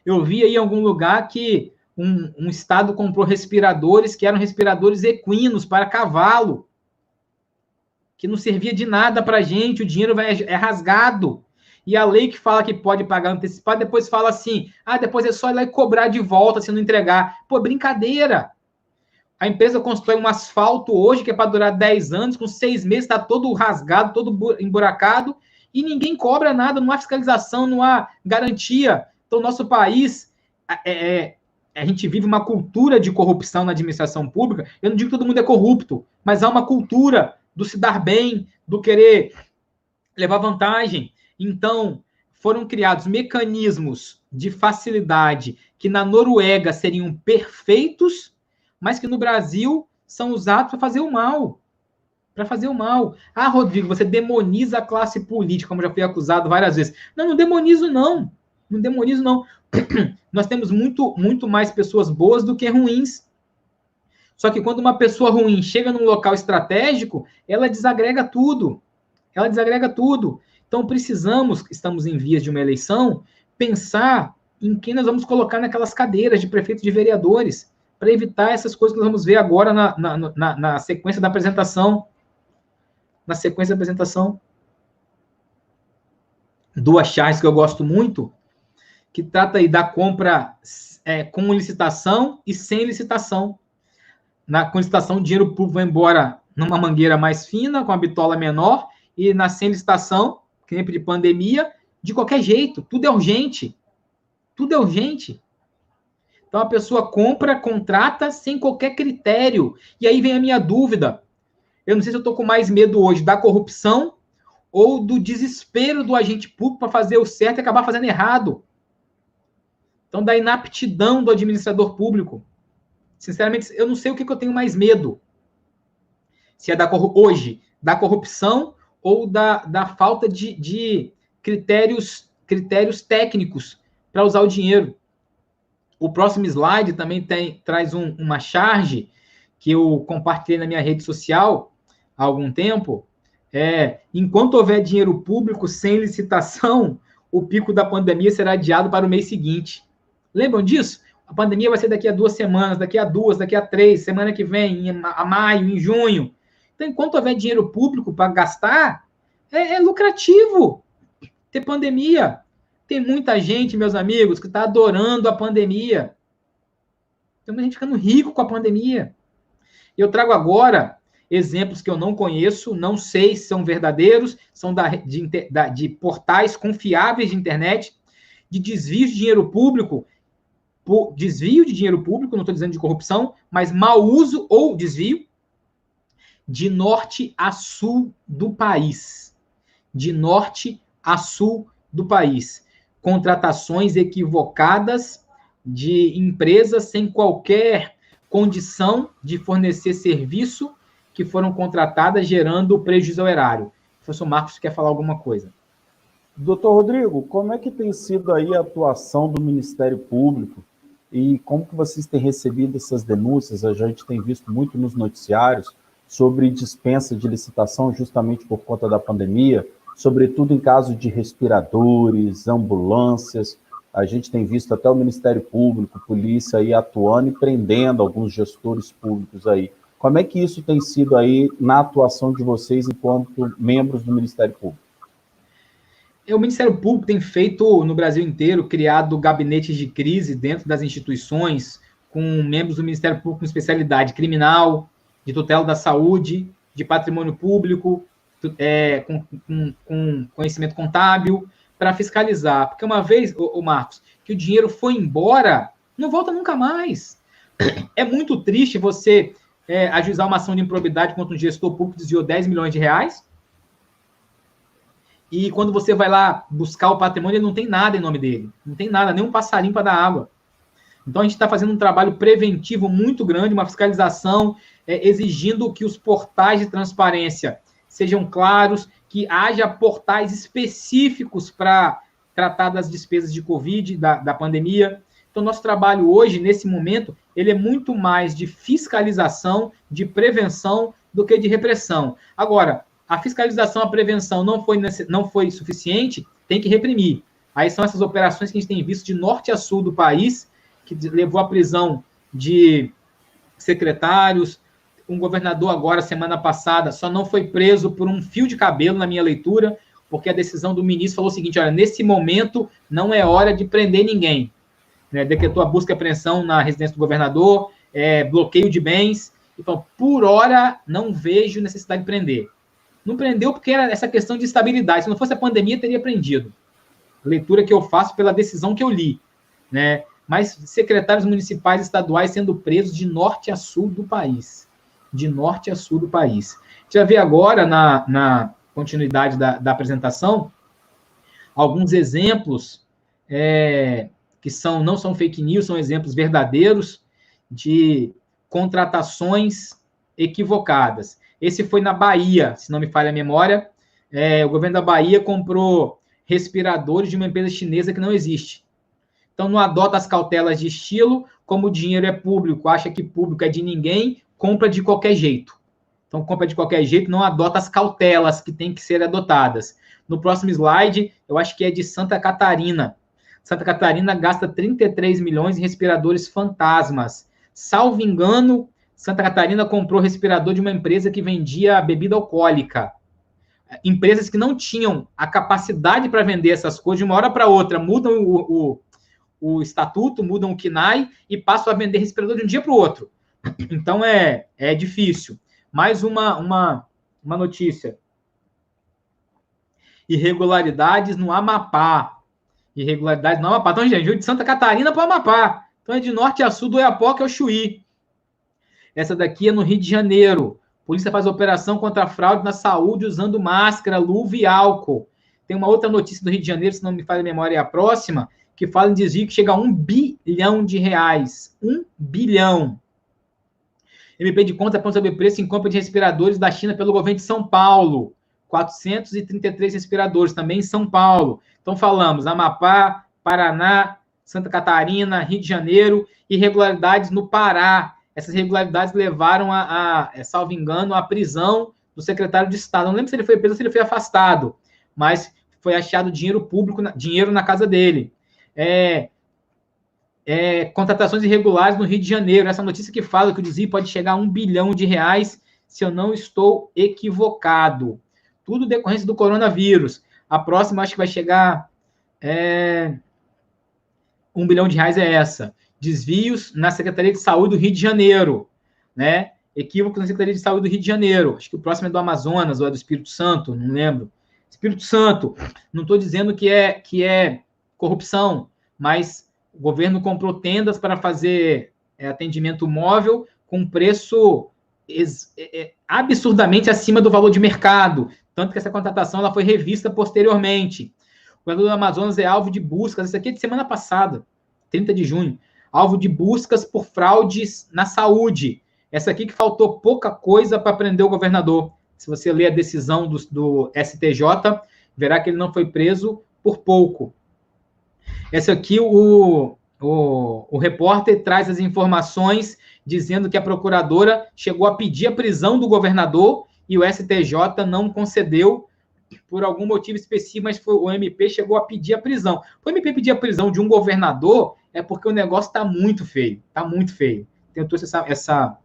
Eu vi aí em algum lugar que um estado comprou respiradores que eram respiradores equinos para cavalo, que não servia de nada para a gente, o dinheiro é rasgado. E a lei que fala que pode pagar antecipado, depois fala assim, depois é só ir lá e cobrar de volta se não entregar. Pô, brincadeira! A empresa constrói um asfalto hoje que é para durar 10 anos, com 6 meses está todo rasgado, todo emburacado, e ninguém cobra nada, não há fiscalização, não há garantia. Então, nosso país, a gente vive uma cultura de corrupção na administração pública. Eu não digo que todo mundo é corrupto, mas há uma cultura do se dar bem, do querer levar vantagem. Então, foram criados mecanismos de facilidade que na Noruega seriam perfeitos, mas que no Brasil são usados para fazer o mal. Para fazer o mal. Rodrigo, você demoniza a classe política, como já fui acusado várias vezes. Não demonizo, não. Não demonizo, não. Nós temos muito mais pessoas boas do que ruins. Só que quando uma pessoa ruim chega num local estratégico, ela desagrega tudo. Ela desagrega tudo. Então, estamos em vias de uma eleição, pensar em quem nós vamos colocar naquelas cadeiras de prefeito, de vereadores, para evitar essas coisas que nós vamos ver agora na sequência da apresentação. Na sequência da apresentação. Duas chaves que eu gosto muito, que trata aí da compra com licitação e sem licitação. Com licitação, o dinheiro público vai embora numa mangueira mais fina, com a bitola menor, e na sem licitação, que nem de pandemia, de qualquer jeito, tudo é urgente. Tudo é urgente. Então, a pessoa compra, contrata sem qualquer critério. E aí vem a minha dúvida. Eu não sei se eu estou com mais medo hoje da corrupção ou do desespero do agente público para fazer o certo e acabar fazendo errado. Então, da inaptidão do administrador público. Sinceramente, eu não sei o que eu tenho mais medo. Se é hoje, da corrupção ou da falta de critérios técnicos para usar o dinheiro. O próximo slide também traz uma charge que eu compartilhei na minha rede social há algum tempo. Enquanto houver dinheiro público sem licitação, o pico da pandemia será adiado para o mês seguinte. Lembram disso? A pandemia vai ser daqui a 2 semanas, daqui a 2, daqui a 3, semana que vem, a maio, em junho. Então, enquanto houver dinheiro público para gastar, é lucrativo ter pandemia. Tem muita gente, meus amigos, que está adorando a pandemia. Tem muita gente ficando rico com a pandemia. Eu trago agora exemplos que eu não conheço, não sei se são verdadeiros, são de portais confiáveis de internet, de desvio de dinheiro público, desvio de dinheiro público, não estou dizendo de corrupção, mas mau uso ou desvio, de norte a sul do país. De norte a sul do país. Contratações equivocadas de empresas sem qualquer condição de fornecer serviço que foram contratadas, gerando prejuízo ao erário. O professor Marcos quer falar alguma coisa. Doutor Rodrigo, como é que tem sido aí a atuação do Ministério Público e como que vocês têm recebido essas denúncias? A gente tem visto muito nos noticiários sobre dispensa de licitação justamente por conta da pandemia, sobretudo em caso de respiradores, ambulâncias. A gente tem visto até o Ministério Público, polícia aí atuando e prendendo alguns gestores públicos aí. Como é que isso tem sido aí na atuação de vocês enquanto membros do Ministério Público? O Ministério Público tem feito, no Brasil inteiro, criado gabinetes de crise dentro das instituições, com membros do Ministério Público com especialidade criminal, de tutela da saúde, de patrimônio público, com conhecimento contábil, para fiscalizar. Porque uma vez, Marcos, que o dinheiro foi embora, não volta nunca mais. É muito triste você ajuizar uma ação de improbidade contra um gestor público que desviou 10 milhões de reais, e quando você vai lá buscar o patrimônio, ele não tem nada em nome dele. Não tem nada, nem um passarinho para dar água. Então, a gente está fazendo um trabalho preventivo muito grande, uma fiscalização, exigindo que os portais de transparência sejam claros, que haja portais específicos para tratar das despesas de Covid, da pandemia. Então, nosso trabalho hoje, nesse momento, ele é muito mais de fiscalização, de prevenção, do que de repressão. Agora, a fiscalização, a prevenção não foi suficiente, tem que reprimir. Aí são essas operações que a gente tem visto de norte a sul do país, que levou à prisão de secretários. Um governador agora, semana passada, só não foi preso por um fio de cabelo, na minha leitura, porque a decisão do ministro falou o seguinte: olha, nesse momento não é hora de prender ninguém. Decretou a busca e apreensão na residência do governador, bloqueio de bens. Então, por hora, não vejo necessidade de prender. Não prendeu porque era essa questão de estabilidade. Se não fosse a pandemia, teria prendido. Leitura que eu faço pela decisão que eu li. Mas secretários municipais e estaduais sendo presos de norte a sul do país. De norte a sul do país. A gente vai ver agora, na continuidade da apresentação, alguns exemplos que não são fake news, são exemplos verdadeiros de contratações equivocadas. Esse foi na Bahia, se não me falha a memória. O governo da Bahia comprou respiradores de uma empresa chinesa que não existe. Então, não adota as cautelas de estilo, como o dinheiro é público, acha que público é de ninguém, compra de qualquer jeito. Então, compra de qualquer jeito, não adota as cautelas que têm que ser adotadas. No próximo slide, eu acho que é de Santa Catarina. Santa Catarina gasta 33 milhões em respiradores fantasmas. Salvo engano, Santa Catarina comprou respirador de uma empresa que vendia bebida alcoólica. Empresas que não tinham a capacidade para vender essas coisas, de uma hora para outra, mudam o estatuto, mudam o KNAI e passam a vender respirador de um dia para o outro. Então, é difícil. Mais uma notícia. Irregularidades no Amapá. Irregularidades no Amapá. Então, gente, de Santa Catarina para o Amapá. Então, é de norte a sul do Oiapoque ao Chuí. Essa daqui é no Rio de Janeiro. A polícia faz operação contra a fraude na saúde usando máscara, luva e álcool. Tem uma outra notícia do Rio de Janeiro, se não me falha a memória, é a próxima, que fala em desvio que chega a R$1 bilhão. 1 bilhão. MP de conta aponta sobre preço em compra de respiradores da China pelo governo de São Paulo. 433 respiradores, também em São Paulo. Então, falamos Amapá, Paraná, Santa Catarina, Rio de Janeiro, irregularidades no Pará. Essas irregularidades levaram salvo engano, à prisão do secretário de Estado. Não lembro se ele foi preso ou se ele foi afastado, mas foi achado dinheiro público, dinheiro na casa dele. Contratações irregulares no Rio de Janeiro. Essa notícia que fala que o desvio pode chegar a R$1 bilhão, se eu não estou equivocado. Tudo decorrência do coronavírus. A próxima, acho que vai chegar... R$1 bilhão é essa. Desvios na Secretaria de Saúde do Rio de Janeiro, né? Equívocos na Secretaria de Saúde do Rio de Janeiro. Acho que o próximo é do Amazonas ou é do Espírito Santo, não lembro. Espírito Santo. Não estou dizendo que é corrupção, mas o governo comprou tendas para fazer atendimento móvel com preço absurdamente acima do valor de mercado. Tanto que essa contratação ela foi revista posteriormente. O governador do Amazonas é alvo de buscas, isso aqui é de semana passada, 30 de junho, alvo de buscas por fraudes na saúde. Essa aqui que faltou pouca coisa para prender o governador. Se você ler a decisão do STJ, verá que ele não foi preso por pouco. Essa aqui, o repórter traz as informações dizendo que a procuradora chegou a pedir a prisão do governador e o STJ não concedeu por algum motivo específico, mas o MP chegou a pedir a prisão. O MP pedir a prisão de um governador é porque o negócio está muito feio. Está muito feio. Eu trouxe essa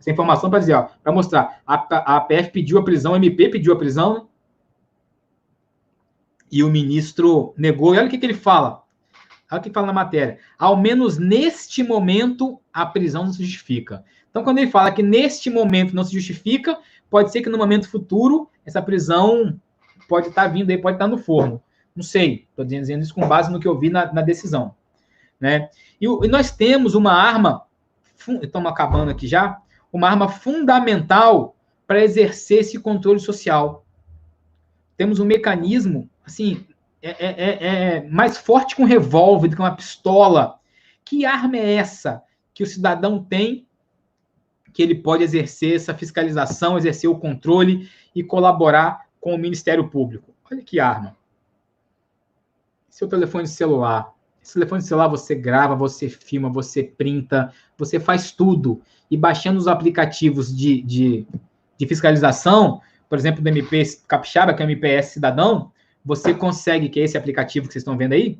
informação para dizer, para mostrar. A PF pediu a prisão, o MP pediu a prisão, e o ministro negou. E olha o que ele fala. Olha o que fala na matéria. Ao menos neste momento, a prisão não se justifica. Então, quando ele fala que neste momento não se justifica, pode ser que no momento futuro, essa prisão pode estar vindo aí, pode estar no forno. Não sei. Estou dizendo isso com base no que eu vi na decisão. Né? E nós temos uma arma, estamos acabando aqui já, uma arma fundamental para exercer esse controle social. Temos um mecanismo, assim, mais forte que um revólver do que uma pistola. Que arma é essa que o cidadão tem que ele pode exercer essa fiscalização, exercer o controle e colaborar com o Ministério Público? Olha que arma. Seu telefone celular. Esse telefone celular você grava, você filma, você printa, você faz tudo. E baixando os aplicativos de fiscalização, por exemplo, do MP Capixaba, que é o MPS Cidadão, você consegue, que é esse aplicativo que vocês estão vendo aí,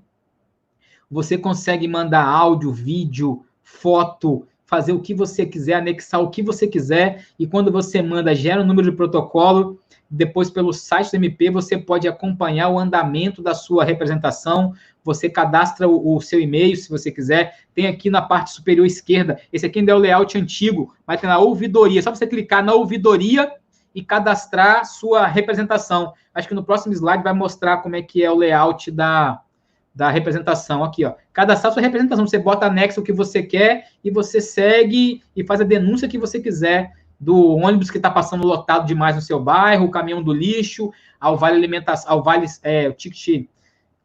você consegue mandar áudio, vídeo, foto, fazer o que você quiser, anexar o que você quiser, e quando você manda, gera um número de protocolo, depois pelo site do MP você pode acompanhar o andamento da sua representação, você cadastra o seu e-mail, se você quiser, tem aqui na parte superior esquerda, esse aqui ainda é o layout antigo, mas tem na ouvidoria, só você clicar na ouvidoria e cadastrar sua representação. Acho que no próximo slide vai mostrar como é que é o layout da representação. Aqui, ó. Cadastrar sua representação. Você bota anexo o que você quer e você segue e faz a denúncia que você quiser do ônibus que está passando lotado demais no seu bairro, o caminhão do lixo, ao vale alimentação, ao vale o ticket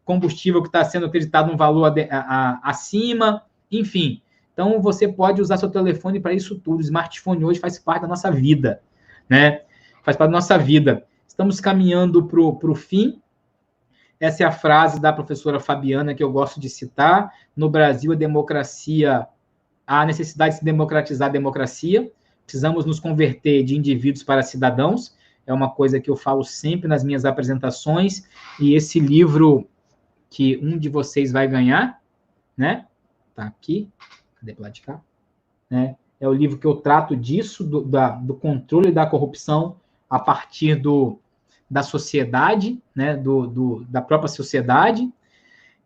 combustível que está sendo acreditado um valor acima, enfim. Então, você pode usar seu telefone para isso tudo. O smartphone hoje faz parte da nossa vida, né? Faz parte da nossa vida. Estamos caminhando para o fim. Essa é a frase da professora Fabiana que eu gosto de citar. No Brasil, a democracia, há necessidade de se democratizar a democracia. Precisamos nos converter de indivíduos para cidadãos. É uma coisa que eu falo sempre nas minhas apresentações. E esse livro que um de vocês vai ganhar, né? Tá aqui. Cadê para lá de cá? Né? É o livro que eu trato disso, do controle da corrupção a partir da sociedade, né, da própria sociedade.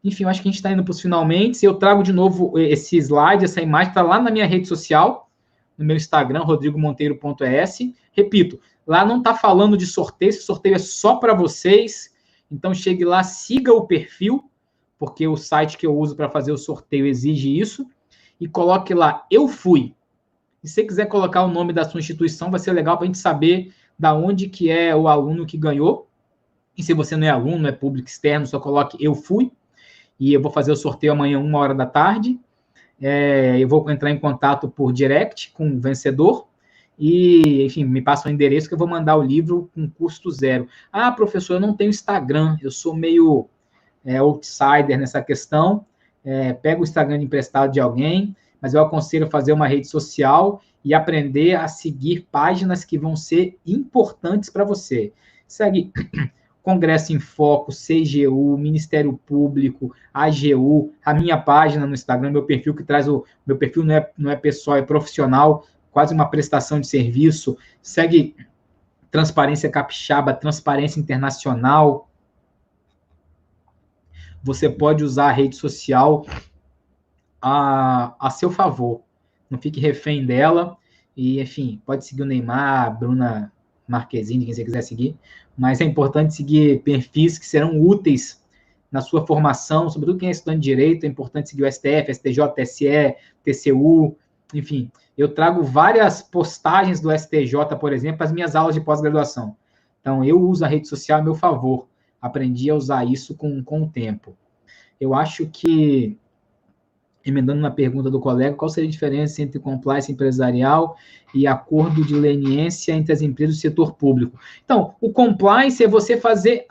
Enfim, eu acho que a gente está indo para os finalmente. Eu trago de novo esse slide, essa imagem, está lá na minha rede social, no meu Instagram, rodrigomonteiro.es. Repito, lá não está falando de sorteio, esse sorteio é só para vocês. Então, chegue lá, siga o perfil, porque o site que eu uso para fazer o sorteio exige isso, e coloque lá, eu fui. E se você quiser colocar o nome da sua instituição, vai ser legal para a gente saber da onde que é o aluno que ganhou. E se você não é aluno, não é público externo, só coloque eu fui. e eu vou fazer o sorteio amanhã, 13h. Eu vou entrar em contato por direct com o vencedor e, enfim, me passa o endereço que eu vou mandar o livro com custo zero. Ah, professor, eu não tenho Instagram, eu sou meio outsider nessa questão, pego o Instagram emprestado de alguém, mas eu aconselho a fazer uma rede social e aprender a seguir páginas que vão ser importantes para você. Segue Congresso em Foco, CGU, Ministério Público, AGU, a minha página no Instagram, meu perfil que traz meu perfil não é pessoal, é profissional, quase uma prestação de serviço. Segue Transparência Capixaba, Transparência Internacional. Você pode usar a rede social a seu favor. Não fique refém dela. E, enfim, pode seguir o Neymar, a Bruna Marquezine, quem você quiser seguir. Mas é importante seguir perfis que serão úteis na sua formação, sobretudo quem é estudante de direito. É importante seguir o STF, STJ, TSE, TCU, enfim. Eu trago várias postagens do STJ, por exemplo, para as minhas aulas de pós-graduação. Então, eu uso a rede social a meu favor. Aprendi a usar isso com o tempo. Eu acho que, emendando na pergunta do colega, qual seria a diferença entre compliance empresarial e acordo de leniência entre as empresas do setor público? Então, o compliance é você fazer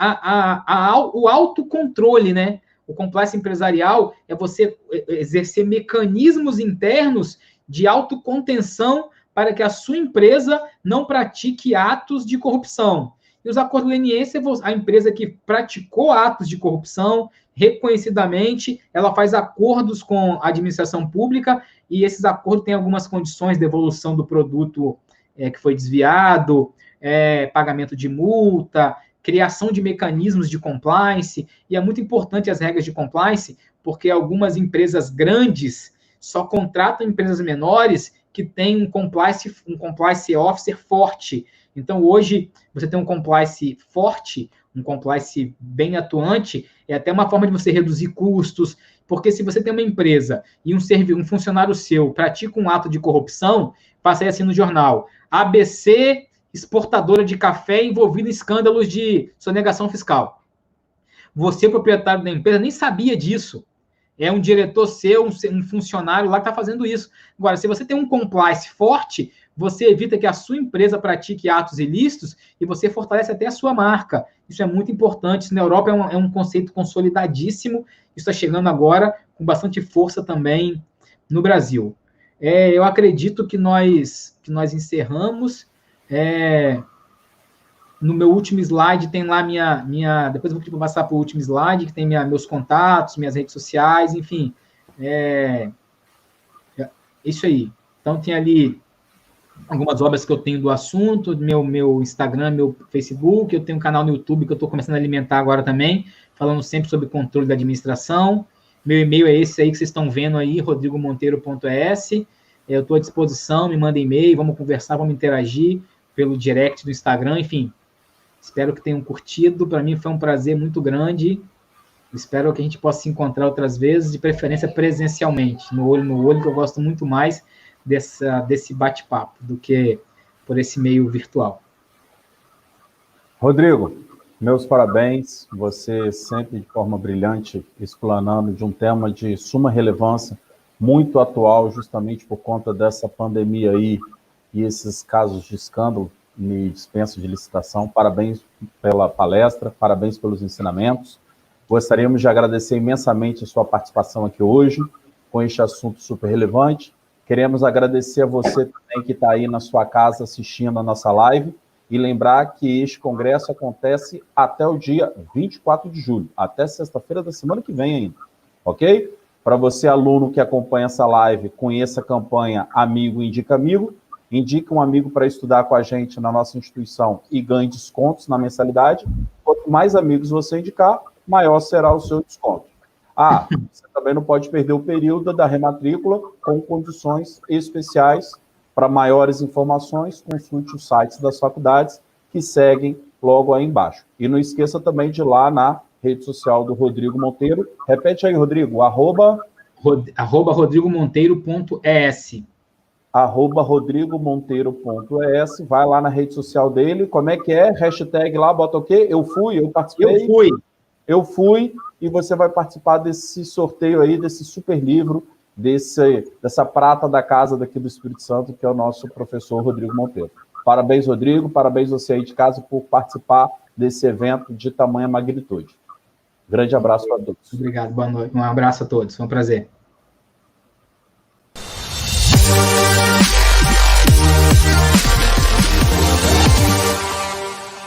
o autocontrole, né? O compliance empresarial é você exercer mecanismos internos de autocontenção para que a sua empresa não pratique atos de corrupção. E os acordos de leniência, a empresa que praticou atos de corrupção, reconhecidamente, ela faz acordos com a administração pública e esses acordos têm algumas condições de devolução do produto que foi desviado, pagamento de multa, criação de mecanismos de compliance, e é muito importante as regras de compliance, porque algumas empresas grandes só contratam empresas menores que têm um compliance officer forte. Então, hoje, você tem um compliance forte, um compliance bem atuante, é até uma forma de você reduzir custos, porque se você tem uma empresa e um funcionário seu pratica um ato de corrupção, passa aí assim no jornal, ABC exportadora de café envolvida em escândalos de sonegação fiscal. Você, proprietário da empresa, nem sabia disso. É um diretor seu, um funcionário lá que está fazendo isso. Agora, se você tem um compliance forte, você evita que a sua empresa pratique atos ilícitos e você fortalece até a sua marca. Isso é muito importante. Isso na Europa é um conceito consolidadíssimo. Isso está chegando agora com bastante força também no Brasil. Eu acredito que nós encerramos. No meu último slide tem lá depois eu vou passar para o último slide, que tem meus contatos, minhas redes sociais, enfim. Isso aí. Então, tem ali algumas obras que eu tenho do assunto, meu Instagram, meu Facebook, eu tenho um canal no YouTube que eu estou começando a alimentar agora também, falando sempre sobre controle da administração. Meu e-mail é esse aí que vocês estão vendo aí, rodrigomonteiro.es. Eu estou à disposição, me manda e-mail, vamos conversar, vamos interagir pelo direct do Instagram, enfim. Espero que tenham curtido. Para mim foi um prazer muito grande. Espero que a gente possa se encontrar outras vezes, de preferência presencialmente, no olho, que eu gosto muito mais desse bate-papo do que por esse meio virtual. Rodrigo, meus parabéns. Você sempre de forma brilhante, explanando de um tema de suma relevância, muito atual, justamente por conta dessa pandemia aí e esses casos de escândalo e dispensa de licitação. Parabéns pela palestra, parabéns pelos ensinamentos. Gostaríamos de agradecer imensamente a sua participação aqui hoje, com este assunto super relevante. Queremos agradecer a você também que está aí na sua casa assistindo a nossa live e lembrar que este congresso acontece até o dia 24 de julho, até sexta-feira da semana que vem ainda, ok? Para você, aluno que acompanha essa live, conheça a campanha Amigo Indica Amigo, indique um amigo para estudar com a gente na nossa instituição e ganhe descontos na mensalidade. Quanto mais amigos você indicar, maior será o seu desconto. Você também não pode perder o período da rematrícula com condições especiais. Para maiores informações, consulte os sites das faculdades que seguem logo aí embaixo. E não esqueça também de ir lá na rede social do Rodrigo Monteiro. Repete aí, Rodrigo, @rodrigomonteiro.es. @rodrigomonteiro.es, vai lá na rede social dele, como é que é? Hashtag lá, bota o quê? Eu fui, eu participei. Eu fui. eu fui e você vai participar desse sorteio aí, desse super livro, dessa prata da casa daqui do Espírito Santo, que é o nosso professor Rodrigo Monteiro. Parabéns, Rodrigo, parabéns você aí de casa por participar desse evento de tamanha magnitude. Grande abraço para todos. Obrigado, boa noite. Um abraço a todos, foi um prazer.